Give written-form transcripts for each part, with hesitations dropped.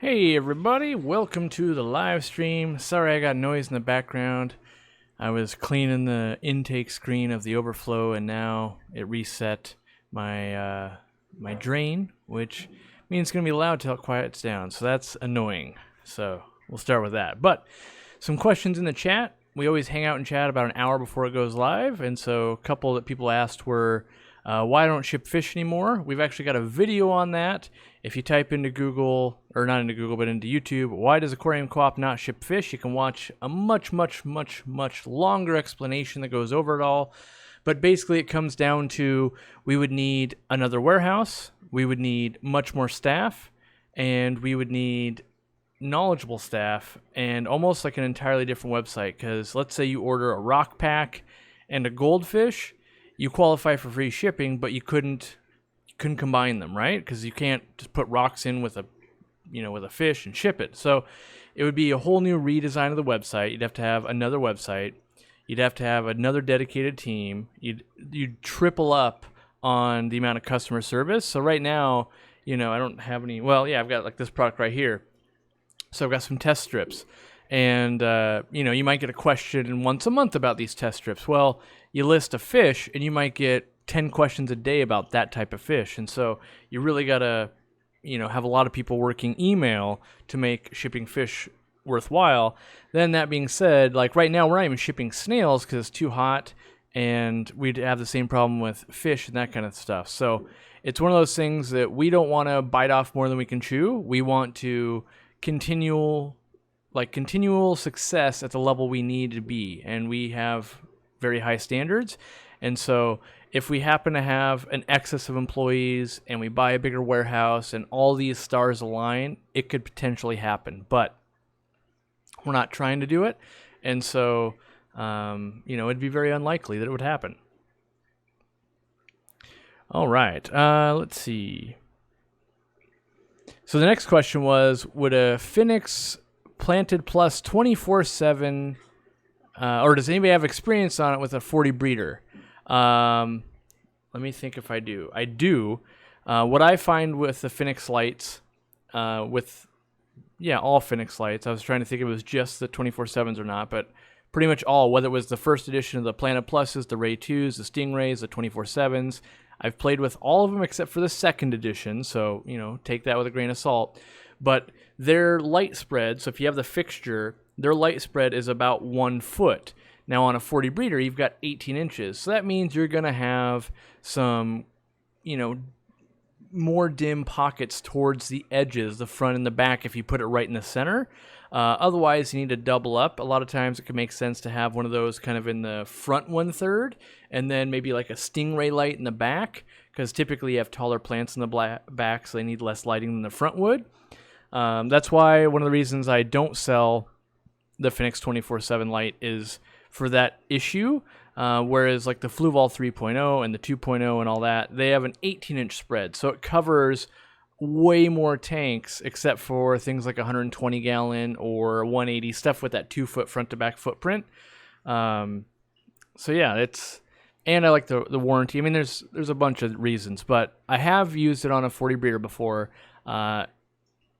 Hey everybody, welcome to the live stream. Sorry I got noise in the background. I was cleaning the intake screen of the overflow and now it reset my my drain, which means it's going to be loud till it quiets down. So that's annoying. So we'll start with that. But some questions in the chat. We always hang out and chat about an hour before it goes live. And so a couple that people asked were, why I don't ship fish anymore? We've actually got a video on that. If you type into Google, or not into Google, but into YouTube, why does Aquarium Co-op not ship fish? You can watch a much longer explanation that goes over it all. But basically it comes down to we would need another warehouse, we would need much more staff, and we would need knowledgeable staff, and almost like an entirely different website. Because let's say you order a rock pack and a goldfish, you qualify for free shipping, but you couldn't combine them, right? Because you can't just put rocks in with a fish and ship it. So it would be a whole new redesign of the website. You'd have to have another website. You'd have to have another dedicated team. You'd triple up on the amount of customer service. So right now, I don't have any. Well, yeah, I've got like this product right here. So I've got some test strips, and you might get a question once a month about these test strips. Well, you list a fish, and you might get 10 questions a day about that type of fish. And so you really got to, have a lot of people working email to make shipping fish worthwhile. Then that being said, like right now, we're not even shipping snails because it's too hot, and we'd have the same problem with fish and that kind of stuff. So it's one of those things that we don't want to bite off more than we can chew. We want to continual success at the level we need to be, and we have very high standards. And so if we happen to have an excess of employees and we buy a bigger warehouse and all these stars align, it could potentially happen. But we're not trying to do it. And so, it'd be very unlikely that it would happen. All right. Let's see. So the next question was, would a Finnex planted plus 24/7, or does anybody have experience on it with a 40 breeder? Let me think if I do. I do. What I find with the Finnex lights, all Finnex lights, I was trying to think if it was just the 24/7s or not, but pretty much all, whether it was the first edition of the Planet Pluses, the Ray 2s, the Stingrays, the 24/7s, I've played with all of them except for the second edition, so, take that with a grain of salt. But their light spread, so if you have the fixture, their light spread is about 1 foot. Now on a 40 breeder, you've got 18 inches. So that means you're going to have some, more dim pockets towards the edges, the front and the back, if you put it right in the center. Otherwise, you need to double up. A lot of times it can make sense to have one of those kind of in the front 1/3, and then maybe like a Stingray light in the back, because typically you have taller plants in the back, so they need less lighting than the front would. That's why one of the reasons I don't sell the Finnex 24/7 light is for that issue, whereas like the Fluval 3.0 and the 2.0 and all that, they have an 18-inch spread, so it covers way more tanks except for things like 120 gallon or 180 stuff with that 2-foot front to back footprint. So yeah, and I like the warranty. I mean, there's a bunch of reasons, but I have used it on a 40 breeder before.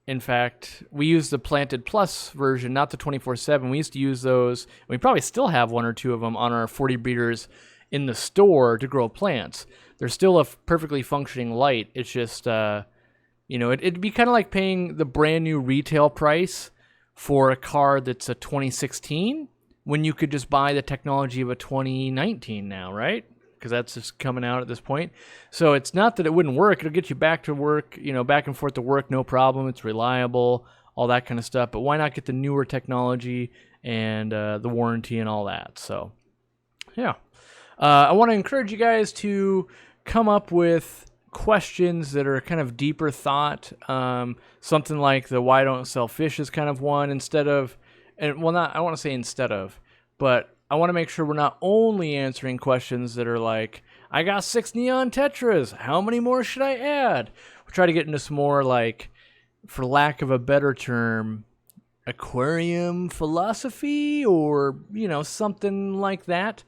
In fact, we used the Planted Plus version, not the 24/7. We used to use those. We probably still have 1 or 2 of them on our 40 breeders in the store to grow plants. They're still a perfectly functioning light. It's just, it'd be kind of like paying the brand new retail price for a car that's a 2016 when you could just buy the technology of a 2019 now, right? Because that's just coming out at this point. So it's not that it wouldn't work. It'll get you back to work, back and forth to work, no problem. It's reliable, all that kind of stuff. But why not get the newer technology and the warranty and all that? So, yeah. I want to encourage you guys to come up with questions that are kind of deeper thought. Something like the why don't sell fish is kind of one I don't want to say instead of, but I want to make sure we're not only answering questions that are like, I got 6 neon tetras, how many more should I add? We'll try to get into some more, like, for lack of a better term, aquarium philosophy or, something like that.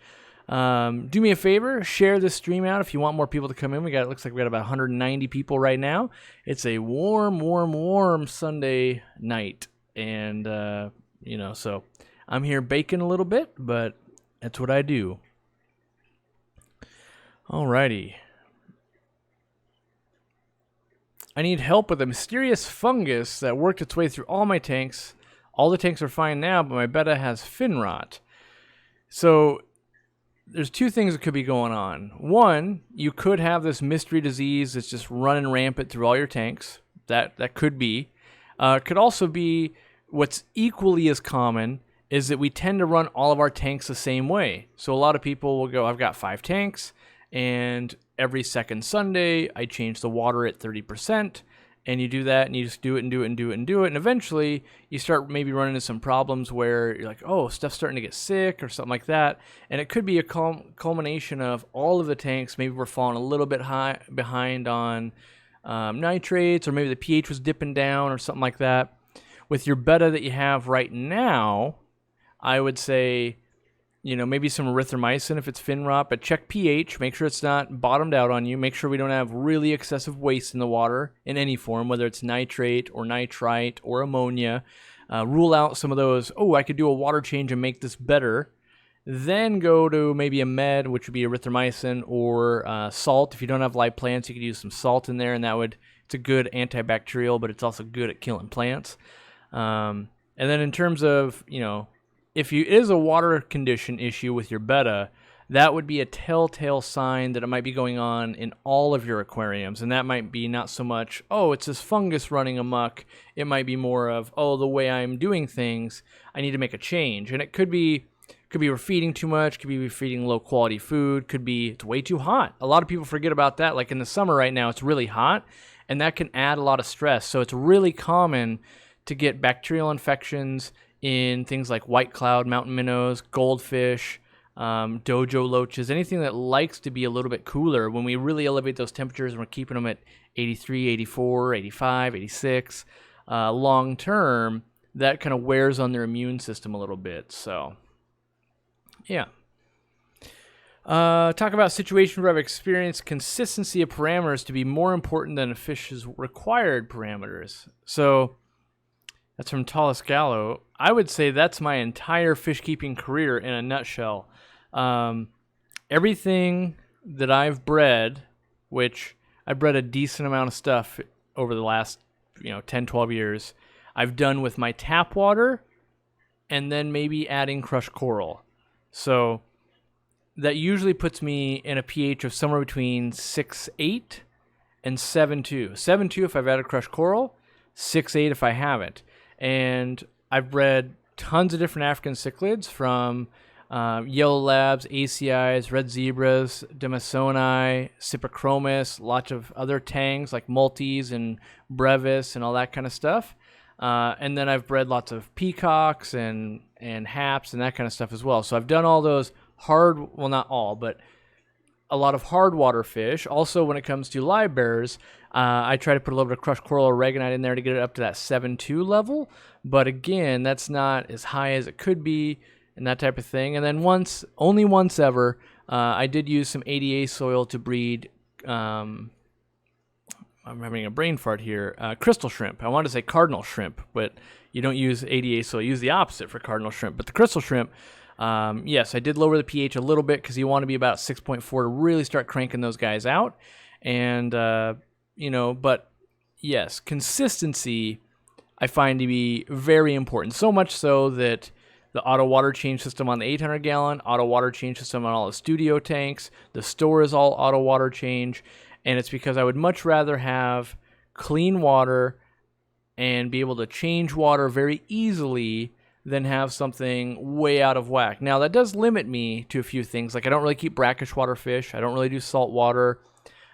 Do me a favor, share this stream out if you want more people to come in. It looks like we got about 190 people right now. It's a warm Sunday night, and so I'm here baking a little bit, but that's what I do. Alrighty. I need help with a mysterious fungus that worked its way through all my tanks. All the tanks are fine now, but my betta has fin rot. So there's two things that could be going on. One, you could have this mystery disease that's just running rampant through all your tanks. That could be. It could also be what's equally as common is that we tend to run all of our tanks the same way. So a lot of people will go, I've got 5 tanks, and every second Sunday I change the water at 30%. And you do that, and you just do it and do it and do it and do it. And eventually, you start maybe running into some problems where you're like, oh, stuff's starting to get sick or something like that. And it could be a culmination of all of the tanks. Maybe we're falling a little bit behind on nitrates, or maybe the pH was dipping down or something like that. With your betta that you have right now, I would say, maybe some erythromycin if it's fin rot, but check pH. Make sure it's not bottomed out on you. Make sure we don't have really excessive waste in the water in any form, whether it's nitrate or nitrite or ammonia. Rule out some of those, I could do a water change and make this better. Then go to maybe a med, which would be erythromycin, or salt. If you don't have live plants, you could use some salt in there, and it's a good antibacterial, but it's also good at killing plants. And then in terms of, if it is a water condition issue with your betta, that would be a telltale sign that it might be going on in all of your aquariums. And that might be not so much, it's this fungus running amok. It might be more of, the way I'm doing things, I need to make a change. And it could be we're feeding too much, could be we're feeding low quality food, could be it's way too hot. A lot of people forget about that. Like in the summer right now, it's really hot, and that can add a lot of stress. So it's really common to get bacterial infections in things like white cloud, mountain minnows, goldfish, dojo loaches, anything that likes to be a little bit cooler. When we really elevate those temperatures and we're keeping them at 83, 84, 85, 86, long term, that kind of wears on their immune system a little bit. So, yeah. Talk about situations where I've experienced consistency of parameters to be more important than a fish's required parameters. So, that's from Tallis Gallo. I would say that's my entire fish keeping career in a nutshell. Everything that I've bred, which I've bred a decent amount of stuff over the last 10, 12 years, I've done with my tap water and then maybe adding crushed coral. So that usually puts me in a pH of somewhere between 6.8 and 7.2. 7.2 if I've added crushed coral, 6.8 if I haven't. And I've bred tons of different African cichlids, from yellow labs, ACIs, red zebras, Demasoni, Cyprichromis, lots of other tangs like multis and brevis and all that kind of stuff. And then I've bred lots of peacocks and haps and that kind of stuff as well. So I've done all those not all, but a lot of hard water fish. Also, when it comes to live bearers, I try to put a little bit of crushed coral oregonite in there to get it up to that 7.2 level. But again, that's not as high as it could be and that type of thing. And then only once ever, I did use some ADA soil to breed, I'm having a brain fart here, crystal shrimp. I wanted to say cardinal shrimp, but you don't use ADA soil. You use the opposite for cardinal shrimp. But the crystal shrimp, yes, I did lower the pH a little bit because you want to be about 6.4 to really start cranking those guys out. And, but yes, consistency I find to be very important. So much so that the auto water change system on the 800 gallon, auto water change system on all the studio tanks, the store is all auto water change. And it's because I would much rather have clean water and be able to change water very easily than have something way out of whack. Now, that does limit me to a few things. Like, I don't really keep brackish water fish. I don't really do salt water.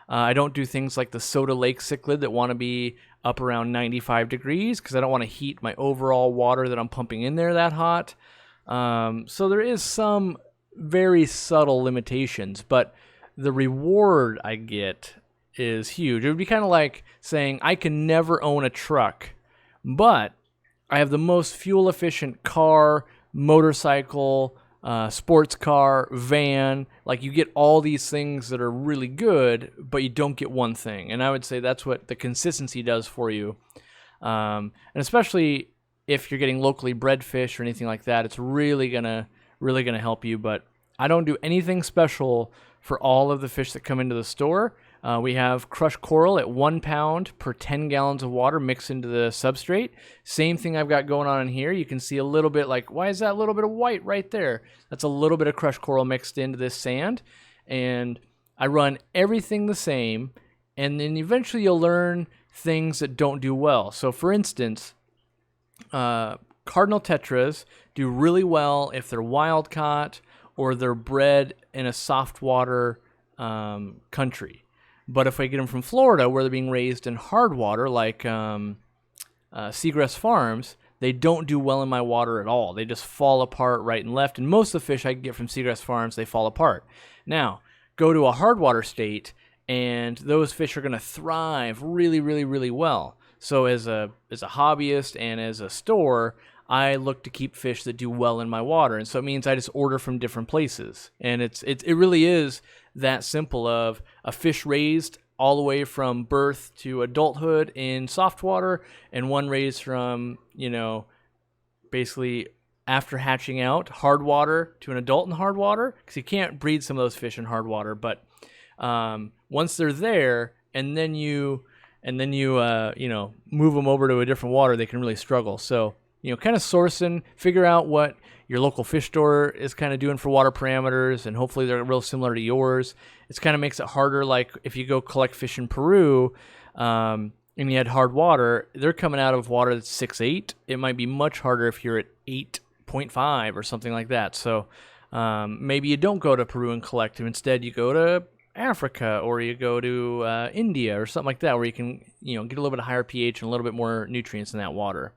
I don't do things like the soda lake cichlid that want to be up around 95 degrees because I don't want to heat my overall water that I'm pumping in there that hot. So there is some very subtle limitations, but the reward I get is huge. It would be kind of like saying I can never own a truck, but I have the most fuel-efficient car, motorcycle, sports car, van. Like, you get all these things that are really good, but you don't get one thing. And I would say that's what the consistency does for you. And especially if you're getting locally bred fish or anything like that, it's really gonna help you. But I don't do anything special for all of the fish that come into the store. We have crushed coral at 1 pound per 10 gallons of water mixed into the substrate. Same thing I've got going on in here. You can see a little bit, like, why is that little bit of white right there? That's a little bit of crushed coral mixed into this sand. And I run everything the same, and then eventually you'll learn things that don't do well. So for instance, cardinal tetras do really well if they're wild caught or they're bred in a soft water country. But if I get them from Florida, where they're being raised in hard water, like Seagrass Farms, they don't do well in my water at all. They just fall apart right and left. And most of the fish I get from Seagrass Farms, they fall apart. Now, go to a hard water state, and those fish are going to thrive really, really, really well. So as a hobbyist and as a store, I look to keep fish that do well in my water. And so it means I just order from different places. And it really is that simple, of a fish raised all the way from birth to adulthood in soft water, and one raised from, basically after hatching out, hard water to an adult in hard water, because you can't breed some of those fish in hard water. But once they're there, and then you move them over to a different water, they can really struggle. So, kind of sourcing, figure out what your local fish store is kind of doing for water parameters, and hopefully they're real similar to yours. It kind of makes it harder. Like if you go collect fish in Peru, and you had hard water, they're coming out of water that's 6.8. It might be much harder if you're at 8.5 or something like that. So maybe you don't go to Peru and collect them. Instead, you go to Africa, or you go to India or something like that, where you can get a little bit of higher pH and a little bit more nutrients in that water.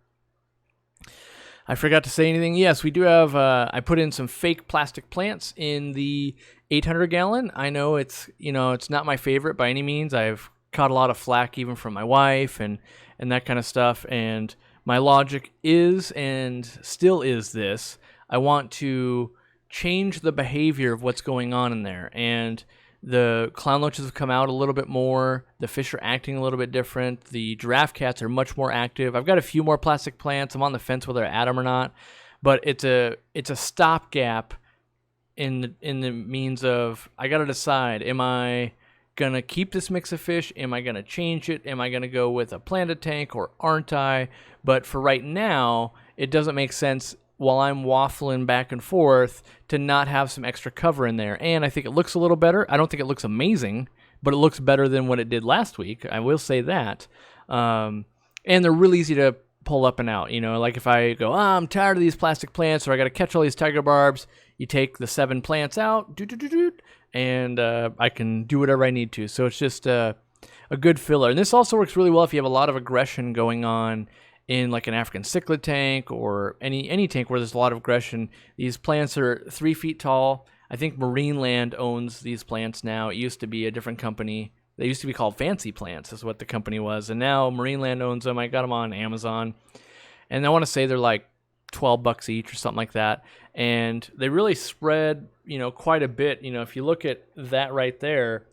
I forgot to say anything. Yes, we do have, I put in some fake plastic plants in the 800 gallon. I know it's not my favorite by any means. I've caught a lot of flack even from my wife and that kind of stuff. And my logic is, and still is, this: I want to change the behavior of what's going on in there. And the clown loaches have come out a little bit more. The fish are acting a little bit different. The giraffe cats are much more active. I've got a few more plastic plants. I'm on the fence whether I add them or not. But it's a stopgap in the means of, I got to decide, am I going to keep this mix of fish? Am I going to change it? Am I going to go with a planted tank, or aren't I? But for right now, it doesn't make sense, while I'm waffling back and forth, to not have some extra cover in there. And I think it looks a little better. I don't think it looks amazing, but it looks better than what it did last week. I will say that. And they're really easy to pull up and out. Like if I go, I'm tired of these plastic plants, or I got to catch all these tiger barbs, you take the 7 plants out, and I can do whatever I need to. So it's just a good filler. And this also works really well if you have a lot of aggression going on in like an African cichlid tank, or any tank where there's a lot of aggression. These plants are 3 feet tall. I think Marine Land owns these plants now. It used to be a different company. They used to be called Fancy Plants, is what the company was. And now Marine Land owns them. I got them on Amazon. And I want to say they're like $12 each or something like that. And they really spread, quite a bit. If you look at that right there,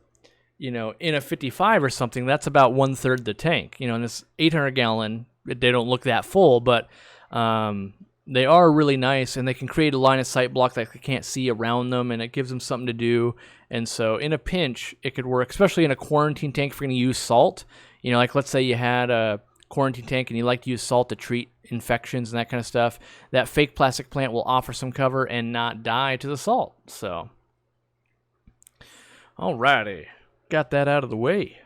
in a 55 or something, that's about 1/3 the tank. In this 800 gallon, they don't look that full, but they are really nice, and they can create a line of sight block that they can't see around them, and it gives them something to do. And so in a pinch, it could work, especially in a quarantine tank if you're going to use salt. Like let's say you had a quarantine tank and you like to use salt to treat infections and that kind of stuff. That fake plastic plant will offer some cover and not die to the salt. So, alrighty. Got that out of the way.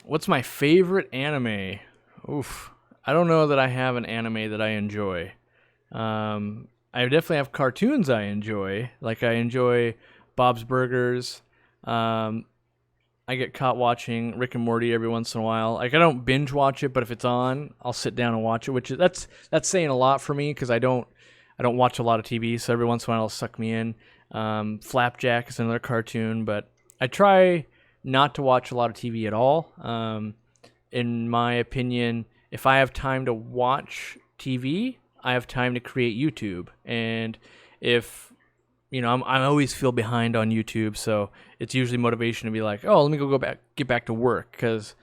What's my favorite anime? Oof. I don't know that I have an anime that I enjoy. I definitely have cartoons I enjoy. Like I enjoy Bob's Burgers. I get caught watching Rick and Morty every once in a while. Like I don't binge watch it, but if it's on, I'll sit down and watch it. Which is, that's saying a lot for me, because I don't watch a lot of TV. So every once in a while, it'll suck me in. Flapjack is another cartoon, but I try not to watch a lot of TV at all. In my opinion, if I have time to watch TV, I have time to create YouTube. And if, I always feel behind on YouTube, so it's usually motivation to be like, oh, let me get back to work, because,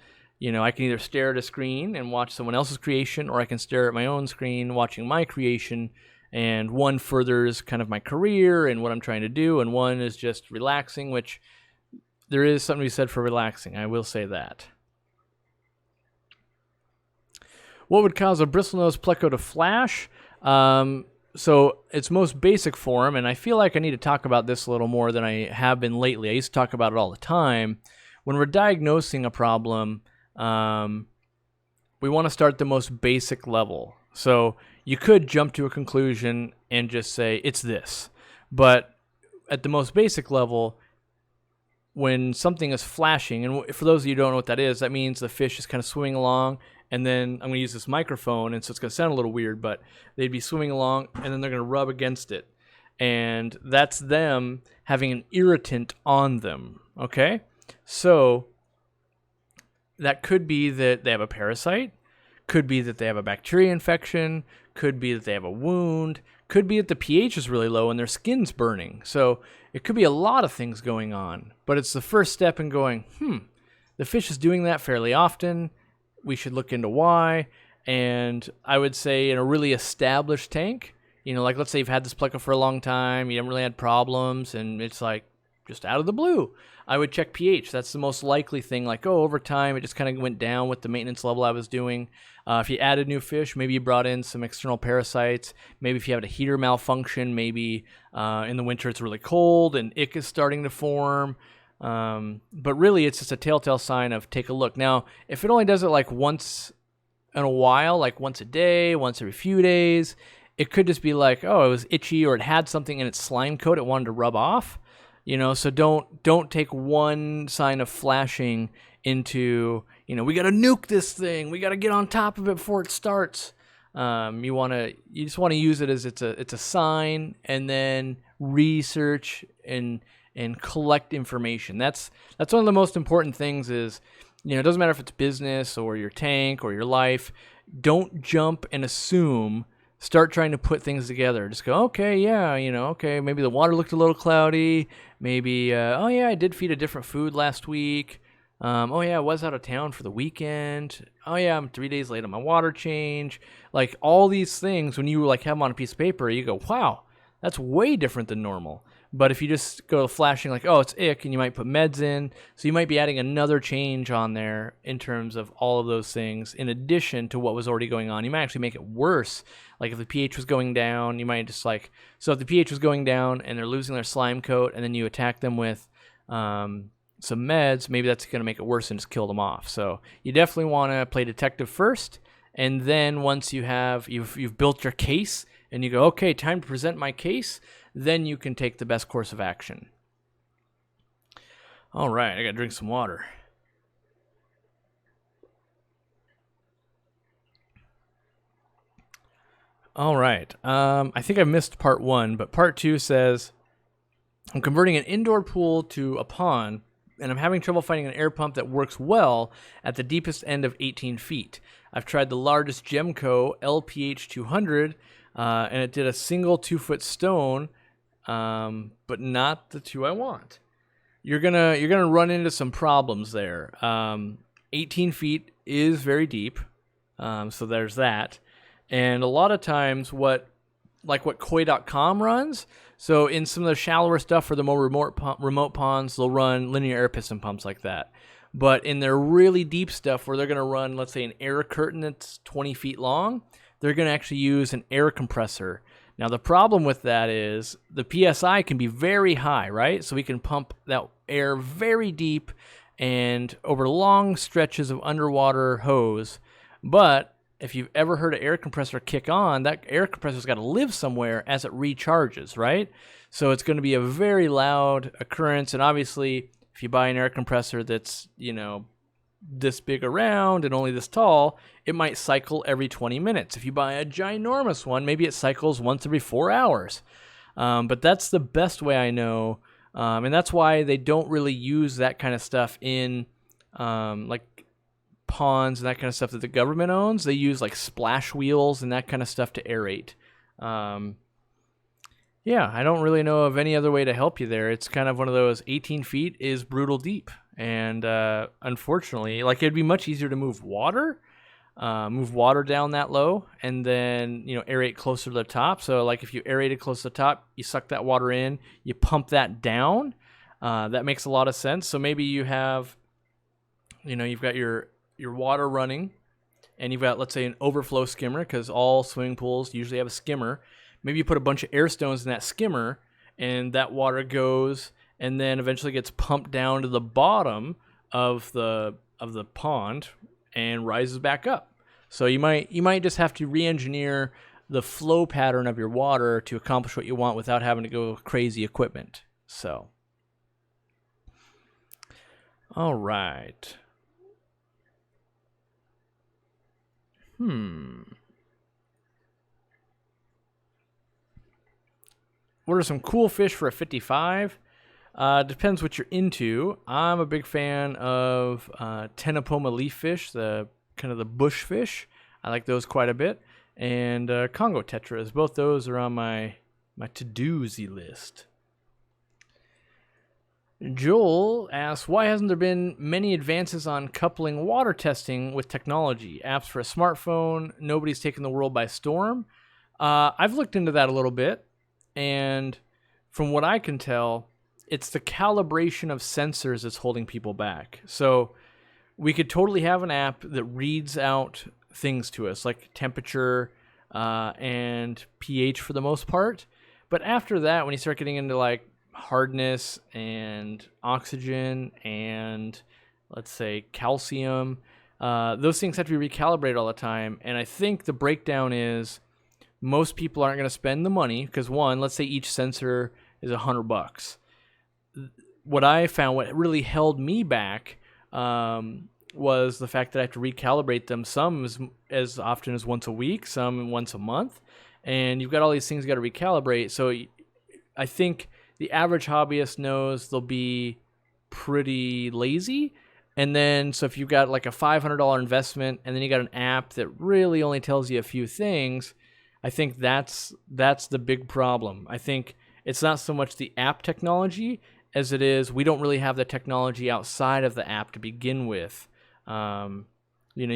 I can either stare at a screen and watch someone else's creation, or I can stare at my own screen watching my creation, and one furthers kind of my career and what I'm trying to do, and one is just relaxing, which there is something to be said for relaxing, I will say that. What would cause a bristlenose pleco to flash? So its most basic form, and I feel like I need to talk about this a little more than I have been lately. I used to talk about it all the time. When we're diagnosing a problem, we want to start the most basic level. So you could jump to a conclusion and just say, it's this. But at the most basic level, when something is flashing, and for those of you who don't know what that is, that means the fish is kind of swimming along, and then I'm going to use this microphone, and so it's going to sound a little weird, but they'd be swimming along, and then they're going to rub against it. And that's them having an irritant on them, okay? So that could be that they have a parasite, could be that they have a bacteria infection, could be that they have a wound, could be that the pH is really low and their skin's burning. So it could be a lot of things going on, but it's the first step in going, the fish is doing that fairly often. We should look into why. And I would say in a really established tank, like let's say you've had this pleco for a long time, you haven't really had problems, and it's like just out of the blue, I would check pH. That's the most likely thing. Like, over time it just kind of went down with the maintenance level I was doing. If you added new fish, maybe you brought in some external parasites. Maybe if you have a heater malfunction, maybe in the winter it's really cold and ick is starting to form. But really it's just a telltale sign of take a look. Now, if it only does it like once in a while, like once a day, once every few days, it could just be like, oh, it was itchy, or it had something in its slime coat it wanted to rub off. So don't take one sign of flashing into, we got to nuke this thing. We got to get on top of it before it starts. You just want to use it as it's a sign, and then research and collect information. That's one of the most important things is, it doesn't matter if it's business or your tank or your life. Don't jump and assume. Start trying to put things together. Just go, okay, yeah, okay, maybe the water looked a little cloudy. Maybe, oh yeah, I did feed a different food last week. Oh yeah, I was out of town for the weekend. Oh yeah, I'm 3 days late on my water change. Like all these things, when you like have them on a piece of paper, you go, wow, that's way different than normal. But if you just go flashing like, oh, it's ick, and you might put meds in, so you might be adding another change on there in terms of all of those things in addition to what was already going on. You might actually make it worse. Like if the pH was going down, you might just so if the pH was going down and they're losing their slime coat, and then you attack them with some meds, maybe that's going to make it worse and just kill them off. So you definitely want to play detective first, and then once you've built your case and you go, okay, time to present my case, then you can take the best course of action. All right, I got to drink some water. All right, I think I missed part 1, but part 2 says, I'm converting an indoor pool to a pond, and I'm having trouble finding an air pump that works well at the deepest end of 18 feet. I've tried the largest Gemco LPH 200, and it did a single 2-foot stone, but not the 2 I want. You're gonna run into some problems there. 18 feet is very deep, so there's that. And a lot of times what Koi.com runs, so in some of the shallower stuff for the more remote ponds, they'll run linear air piston pumps like that. But in their really deep stuff where they're going to run, let's say, an air curtain that's 20 feet long, they're going to actually use an air compressor. Now, the problem with that is the PSI can be very high, right? So we can pump that air very deep and over long stretches of underwater hose. But if you've ever heard an air compressor kick on, that air compressor's got to live somewhere as it recharges, right? So it's going to be a very loud occurrence. And obviously, if you buy an air compressor that's, this big around and only this tall, it might cycle every 20 minutes. If you buy a ginormous one, maybe it cycles once every 4 hours. But that's the best way I know. And that's why they don't really use that kind of stuff in like ponds and that kind of stuff that the government owns. They use like splash wheels and that kind of stuff to aerate. Yeah, I don't really know of any other way to help you there. It's kind of one of those 18 feet is brutal deep. And unfortunately, like it'd be much easier to move water down that low and then, aerate closer to the top. So like if you aerated close to the top, you suck that water in, you pump that down. That makes a lot of sense. So maybe you have, you've got your water running and you've got, let's say, an overflow skimmer because all swimming pools usually have a skimmer. Maybe you put a bunch of air stones in that skimmer and that water goes and then eventually gets pumped down to the bottom of the pond and rises back up. So you might just have to re-engineer the flow pattern of your water to accomplish what you want without having to go with crazy equipment. So, all right. What are some cool fish for a 55? Depends what you're into. I'm a big fan of Tenopoma leaf fish, the kind of the bush fish. I like those quite a bit. And Congo tetras. Both those are on my to-doozy list. Joel asks, why hasn't there been many advances on coupling water testing with technology? Apps for a smartphone, nobody's taken the world by storm. I've looked into that a little bit, and from what I can tell, it's the calibration of sensors that's holding people back. So we could totally have an app that reads out things to us, like temperature and pH for the most part. But after that, when you start getting into like hardness and oxygen and let's say calcium, those things have to be recalibrated all the time. And I think the breakdown is most people aren't going to spend the money because one, let's say each sensor is $100. What I found, what really held me back was the fact that I have to recalibrate them. Some as often as once a week, some once a month. And you've got all these things you got to recalibrate. So I think the average hobbyist knows they'll be pretty lazy. And then, so if you've got like a $500 investment and then you got an app that really only tells you a few things, I think that's the big problem. I think it's not so much the app technology as it is we don't really have the technology outside of the app to begin with. You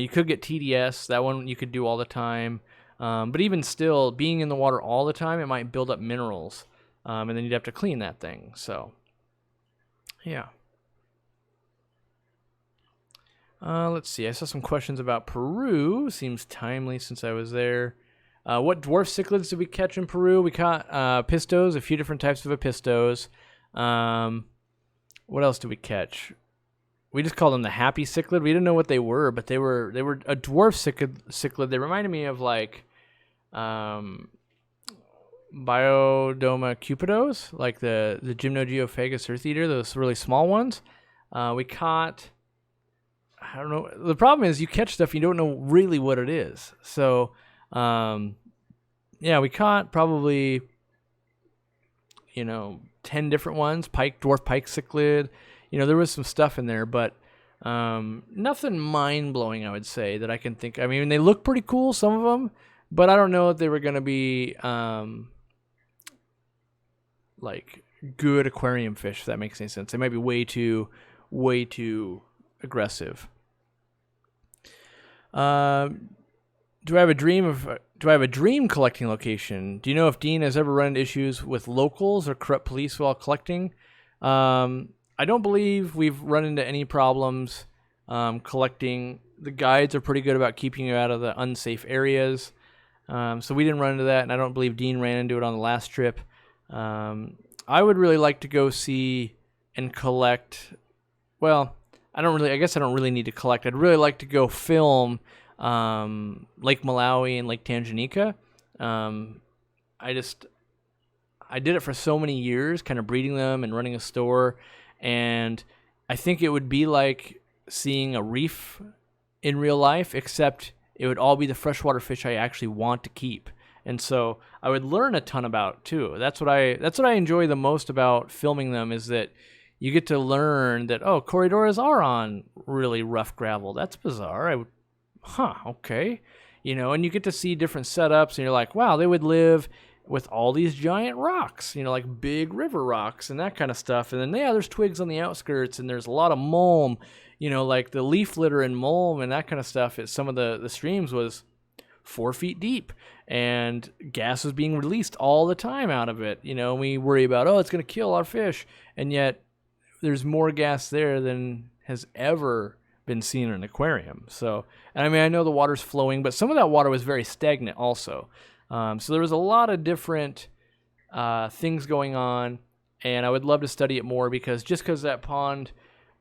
could get TDS, that one you could do all the time. But even still, being in the water all the time, it might build up minerals. And then you'd have to clean that thing. So, yeah. Let's see. I saw some questions about Peru. Seems timely since I was there. What dwarf cichlids did we catch in Peru? We caught pistos, a few different types of pistos. What else did we catch? We just called them the happy cichlid. We didn't know what they were, but they were a dwarf cichlid. They reminded me of like Biodoma cupidos, like the Gymnogeophagus earth eater, those really small ones. We caught, I don't know. The problem is you catch stuff you don't know really what it is. So, we caught probably 10 different ones. Dwarf pike cichlid. There was some stuff in there, but nothing mind-blowing, I would say, that I can think. I mean, they look pretty cool, some of them, but I don't know if they were going to be like good aquarium fish, if that makes any sense. They might be way too aggressive. Do I have a dream collecting location? Do you know if Dean has ever run into issues with locals or corrupt police while collecting? I don't believe we've run into any problems collecting. The guides are pretty good about keeping you out of the unsafe areas. So we didn't run into that, and I don't believe Dean ran into it on the last trip. I would really like to go see and collect. Well, I guess I don't really need to collect. I'd really like to go film Lake Malawi and Lake Tanganyika. I did it for so many years, kind of breeding them and running a store. And I think it would be like seeing a reef in real life, except it would all be the freshwater fish I actually want to keep. And so I would learn a ton about too. That's what I enjoy the most about filming them, is that you get to learn that, corridoras are on really rough gravel. That's bizarre. Okay. and you get to see different setups, and you're like, wow, they would live with all these giant rocks, like big river rocks and that kind of stuff. And then, there's twigs on the outskirts, and there's a lot of mulm, like the leaf litter and mulm and that kind of stuff. Some of the streams was 4 feet deep, and gas was being released all the time out of it. We worry about, it's going to kill our fish, and yet there's more gas there than has ever been seen in an aquarium. So, and I know the water's flowing, but some of that water was very stagnant also. So there was a lot of different things going on, and I would love to study it more, because just because that pond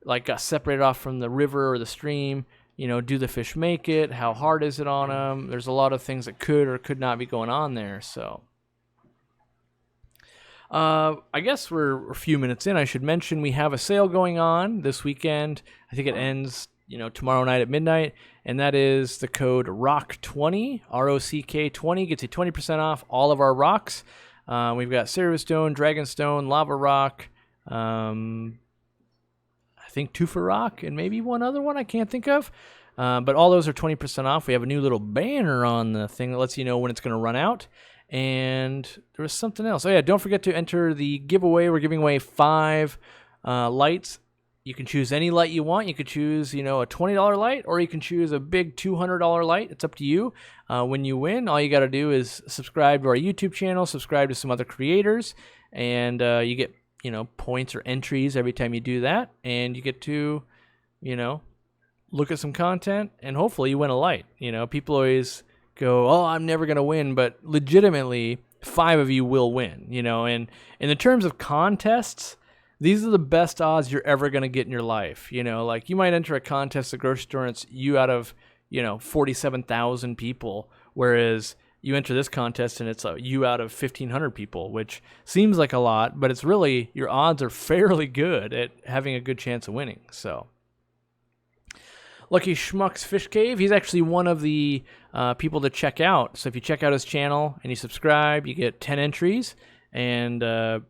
got separated off from the river or the stream, do the fish make it? How hard is it on them? There's a lot of things that could or could not be going on there. So I guess we're a few minutes in. I should mention we have a sale going on this weekend. I think it ends tomorrow night at midnight, and that is the code ROCK20, ROCK20, gets you 20% off all of our rocks. We've got Cerustone, Dragonstone, Lava Rock, I think Tufa Rock, and maybe one other one I can't think of. But all those are 20% off. We have a new little banner on the thing that lets you know when it's going to run out. And there was something else. Oh, yeah, don't forget to enter the giveaway. We're giving away 5 lights. You can choose any light you want. You could choose, a $20 light, or you can choose a big $200 light. It's up to you. When you win, all you got to do is subscribe to our YouTube channel, subscribe to some other creators, and you get, points or entries every time you do that. And you get to, look at some content, and hopefully you win a light. People always go, oh, I'm never going to win, but legitimately 5 of you will win, and in the terms of contests, these are the best odds you're ever going to get in your life. You might enter a contest at the grocery store, and it's you out of, 47,000 people, whereas you enter this contest and it's you out of 1,500 people, which seems like a lot, but it's really, your odds are fairly good at having a good chance of winning. So, Lucky Schmuck's Fish Cave, he's actually one of the people to check out. So if you check out his channel and you subscribe, you get 10 entries, and then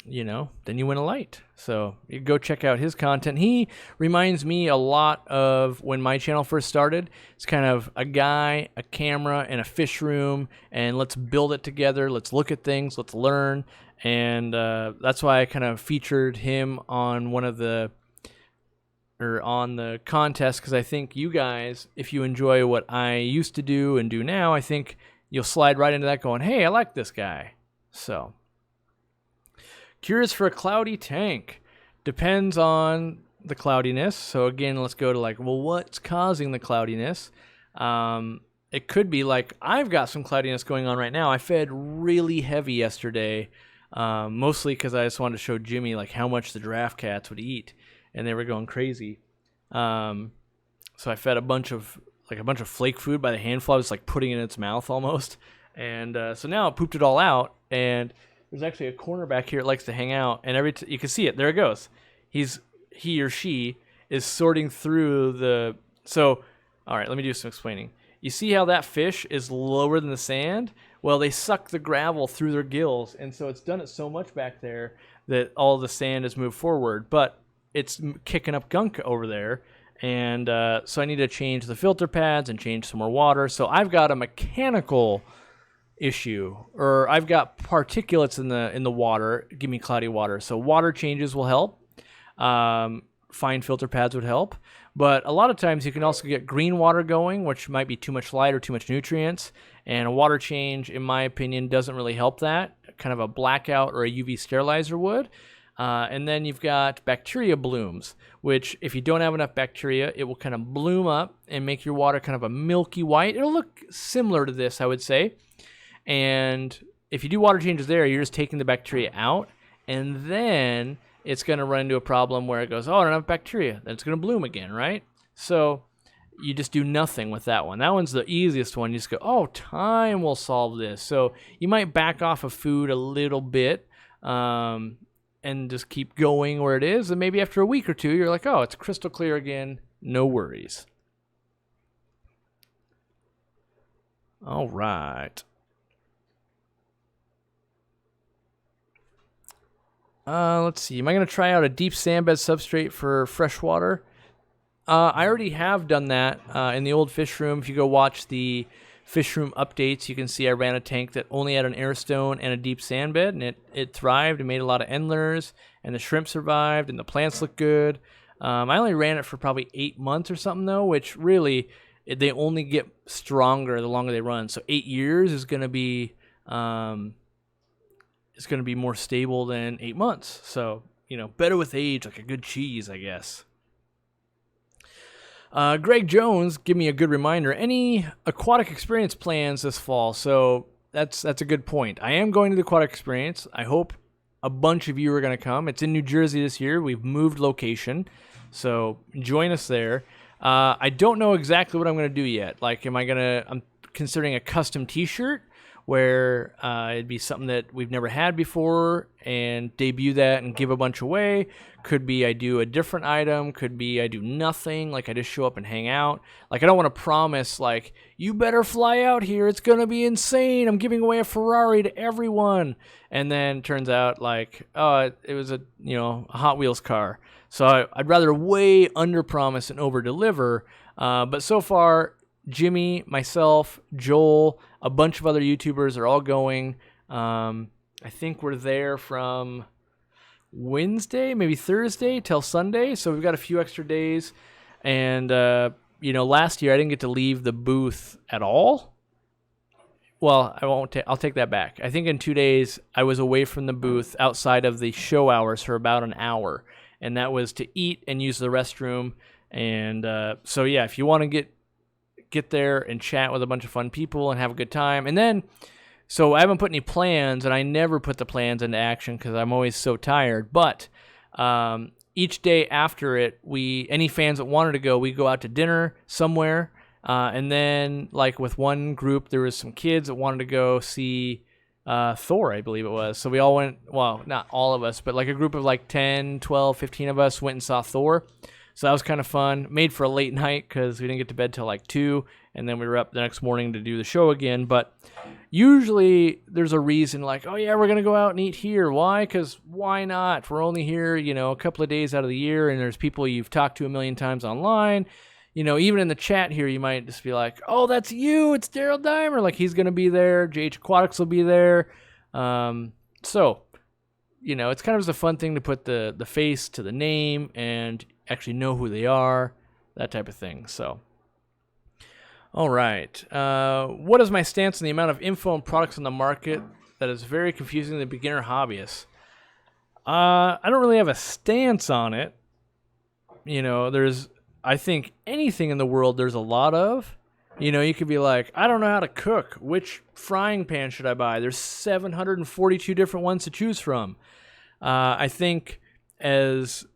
you win a light. So you go check out his content. He reminds me a lot of when my channel first started. It's kind of a guy, a camera, and a fish room, and let's build it together. Let's look at things. Let's learn. And that's why I kind of featured him on on the contest, because I think you guys, if you enjoy what I used to do and do now, I think you'll slide right into that going, hey, I like this guy. So, cures for a cloudy tank. Depends on the cloudiness. So again, let's go to what's causing the cloudiness? It could be I've got some cloudiness going on right now. I fed really heavy yesterday, mostly because I just wanted to show Jimmy how much the giraffe cats would eat, and they were going crazy. So I fed a bunch of flake food by the handful. I was putting it in its mouth almost, and so now it pooped it all out. And there's actually a corner back here it likes to hang out, and you can see it. There it goes. He or she is sorting through the. So, all right, let me do some explaining. You see how that fish is lower than the sand? Well, they suck the gravel through their gills, and so it's done it so much back there that all the sand has moved forward, but it's kicking up gunk over there, and so I need to change the filter pads and change some more water. So I've got a mechanical issue, or I've got particulates in the water, give me cloudy water. So water changes will help. Fine filter pads would help. But a lot of times you can also get green water going, which might be too much light or too much nutrients. And a water change, in my opinion, doesn't really help that. Kind of a blackout or a UV sterilizer would. And then you've got bacteria blooms, which if you don't have enough bacteria, it will kind of bloom up and make your water kind of a milky white. It'll look similar to this, I would say. And if you do water changes there, you're just taking the bacteria out, and then it's going to run into a problem where it goes, oh, I don't have bacteria. Then it's going to bloom again, right? So you just do nothing with that one. That one's the easiest one. You just go, oh, time will solve this. So you might back off of food a little bit and just keep going where it is. And maybe after a week or two, you're like, oh, it's crystal clear again. No worries. All right. Let's see. Am I going to try out a deep sandbed substrate for freshwater? I already have done that in the old fish room. If you go watch the fish room updates, you can see I ran a tank that only had an air stone and a deep sand bed, and it thrived and made a lot of endlers, and the shrimp survived, and the plants look good. I only ran it for probably 8 months or something, though, which really, they only get stronger the longer they run. So 8 years is going to be more stable than 8 months. So, better with age, like a good cheese, I guess. Greg Jones, give me a good reminder. Any Aquatic Experience plans this fall? So that's a good point. I am going to the Aquatic Experience. I hope a bunch of you are going to come. It's in New Jersey this year. We've moved location, so join us there. I don't know exactly what I'm going to do yet. Like, I'm considering a custom t-shirt where it'd be something that we've never had before and debut that and give a bunch away. Could be I do a different item. Could be I do nothing. Like, I just show up and hang out. Like, I don't want to promise, like, you better fly out here. It's going to be insane. I'm giving away a Ferrari to everyone. And then turns out, like, it was a Hot Wheels car. So I'd rather way under-promise and over-deliver. But so far, Jimmy, myself, Joel, a bunch of other YouTubers are all going. I think we're there from Wednesday, maybe Thursday till Sunday. So we've got a few extra days. And, last year I didn't get to leave the booth at all. Well, I'll take that back. I think in 2 days I was away from the booth outside of the show hours for about an hour. And that was to eat and use the restroom. And so, yeah, if you want to get there and chat with a bunch of fun people and have a good time. And then, so I haven't put any plans, and I never put the plans into action because I'm always so tired. But each day after it, any fans that wanted to go, we go out to dinner somewhere. And then, like with one group, there was some kids that wanted to go see Thor, I believe it was. So we all went, well, not all of us, but like a group of like 10, 12, 15 of us went and saw Thor. So that was kind of fun. Made for a late night because we didn't get to bed till like 2, and then we were up the next morning to do the show again. But usually there's a reason, like, oh yeah, we're going to go out and eat here. Why? Because why not? We're only here, a couple of days out of the year, and there's people you've talked to a million times online. Even in the chat here, you might just be like, oh, that's you. It's Daryl Dimer. Like, he's going to be there. JH Aquatics will be there. So, it's kind of just a fun thing to put the face to the name and actually know who they are, that type of thing. So, all right. What is my stance on the amount of info and products on the market that is very confusing to the beginner hobbyist? I don't really have a stance on it. I think anything in the world there's a lot of. You could be like, I don't know how to cook. Which frying pan should I buy? There's 742 different ones to choose from. I think as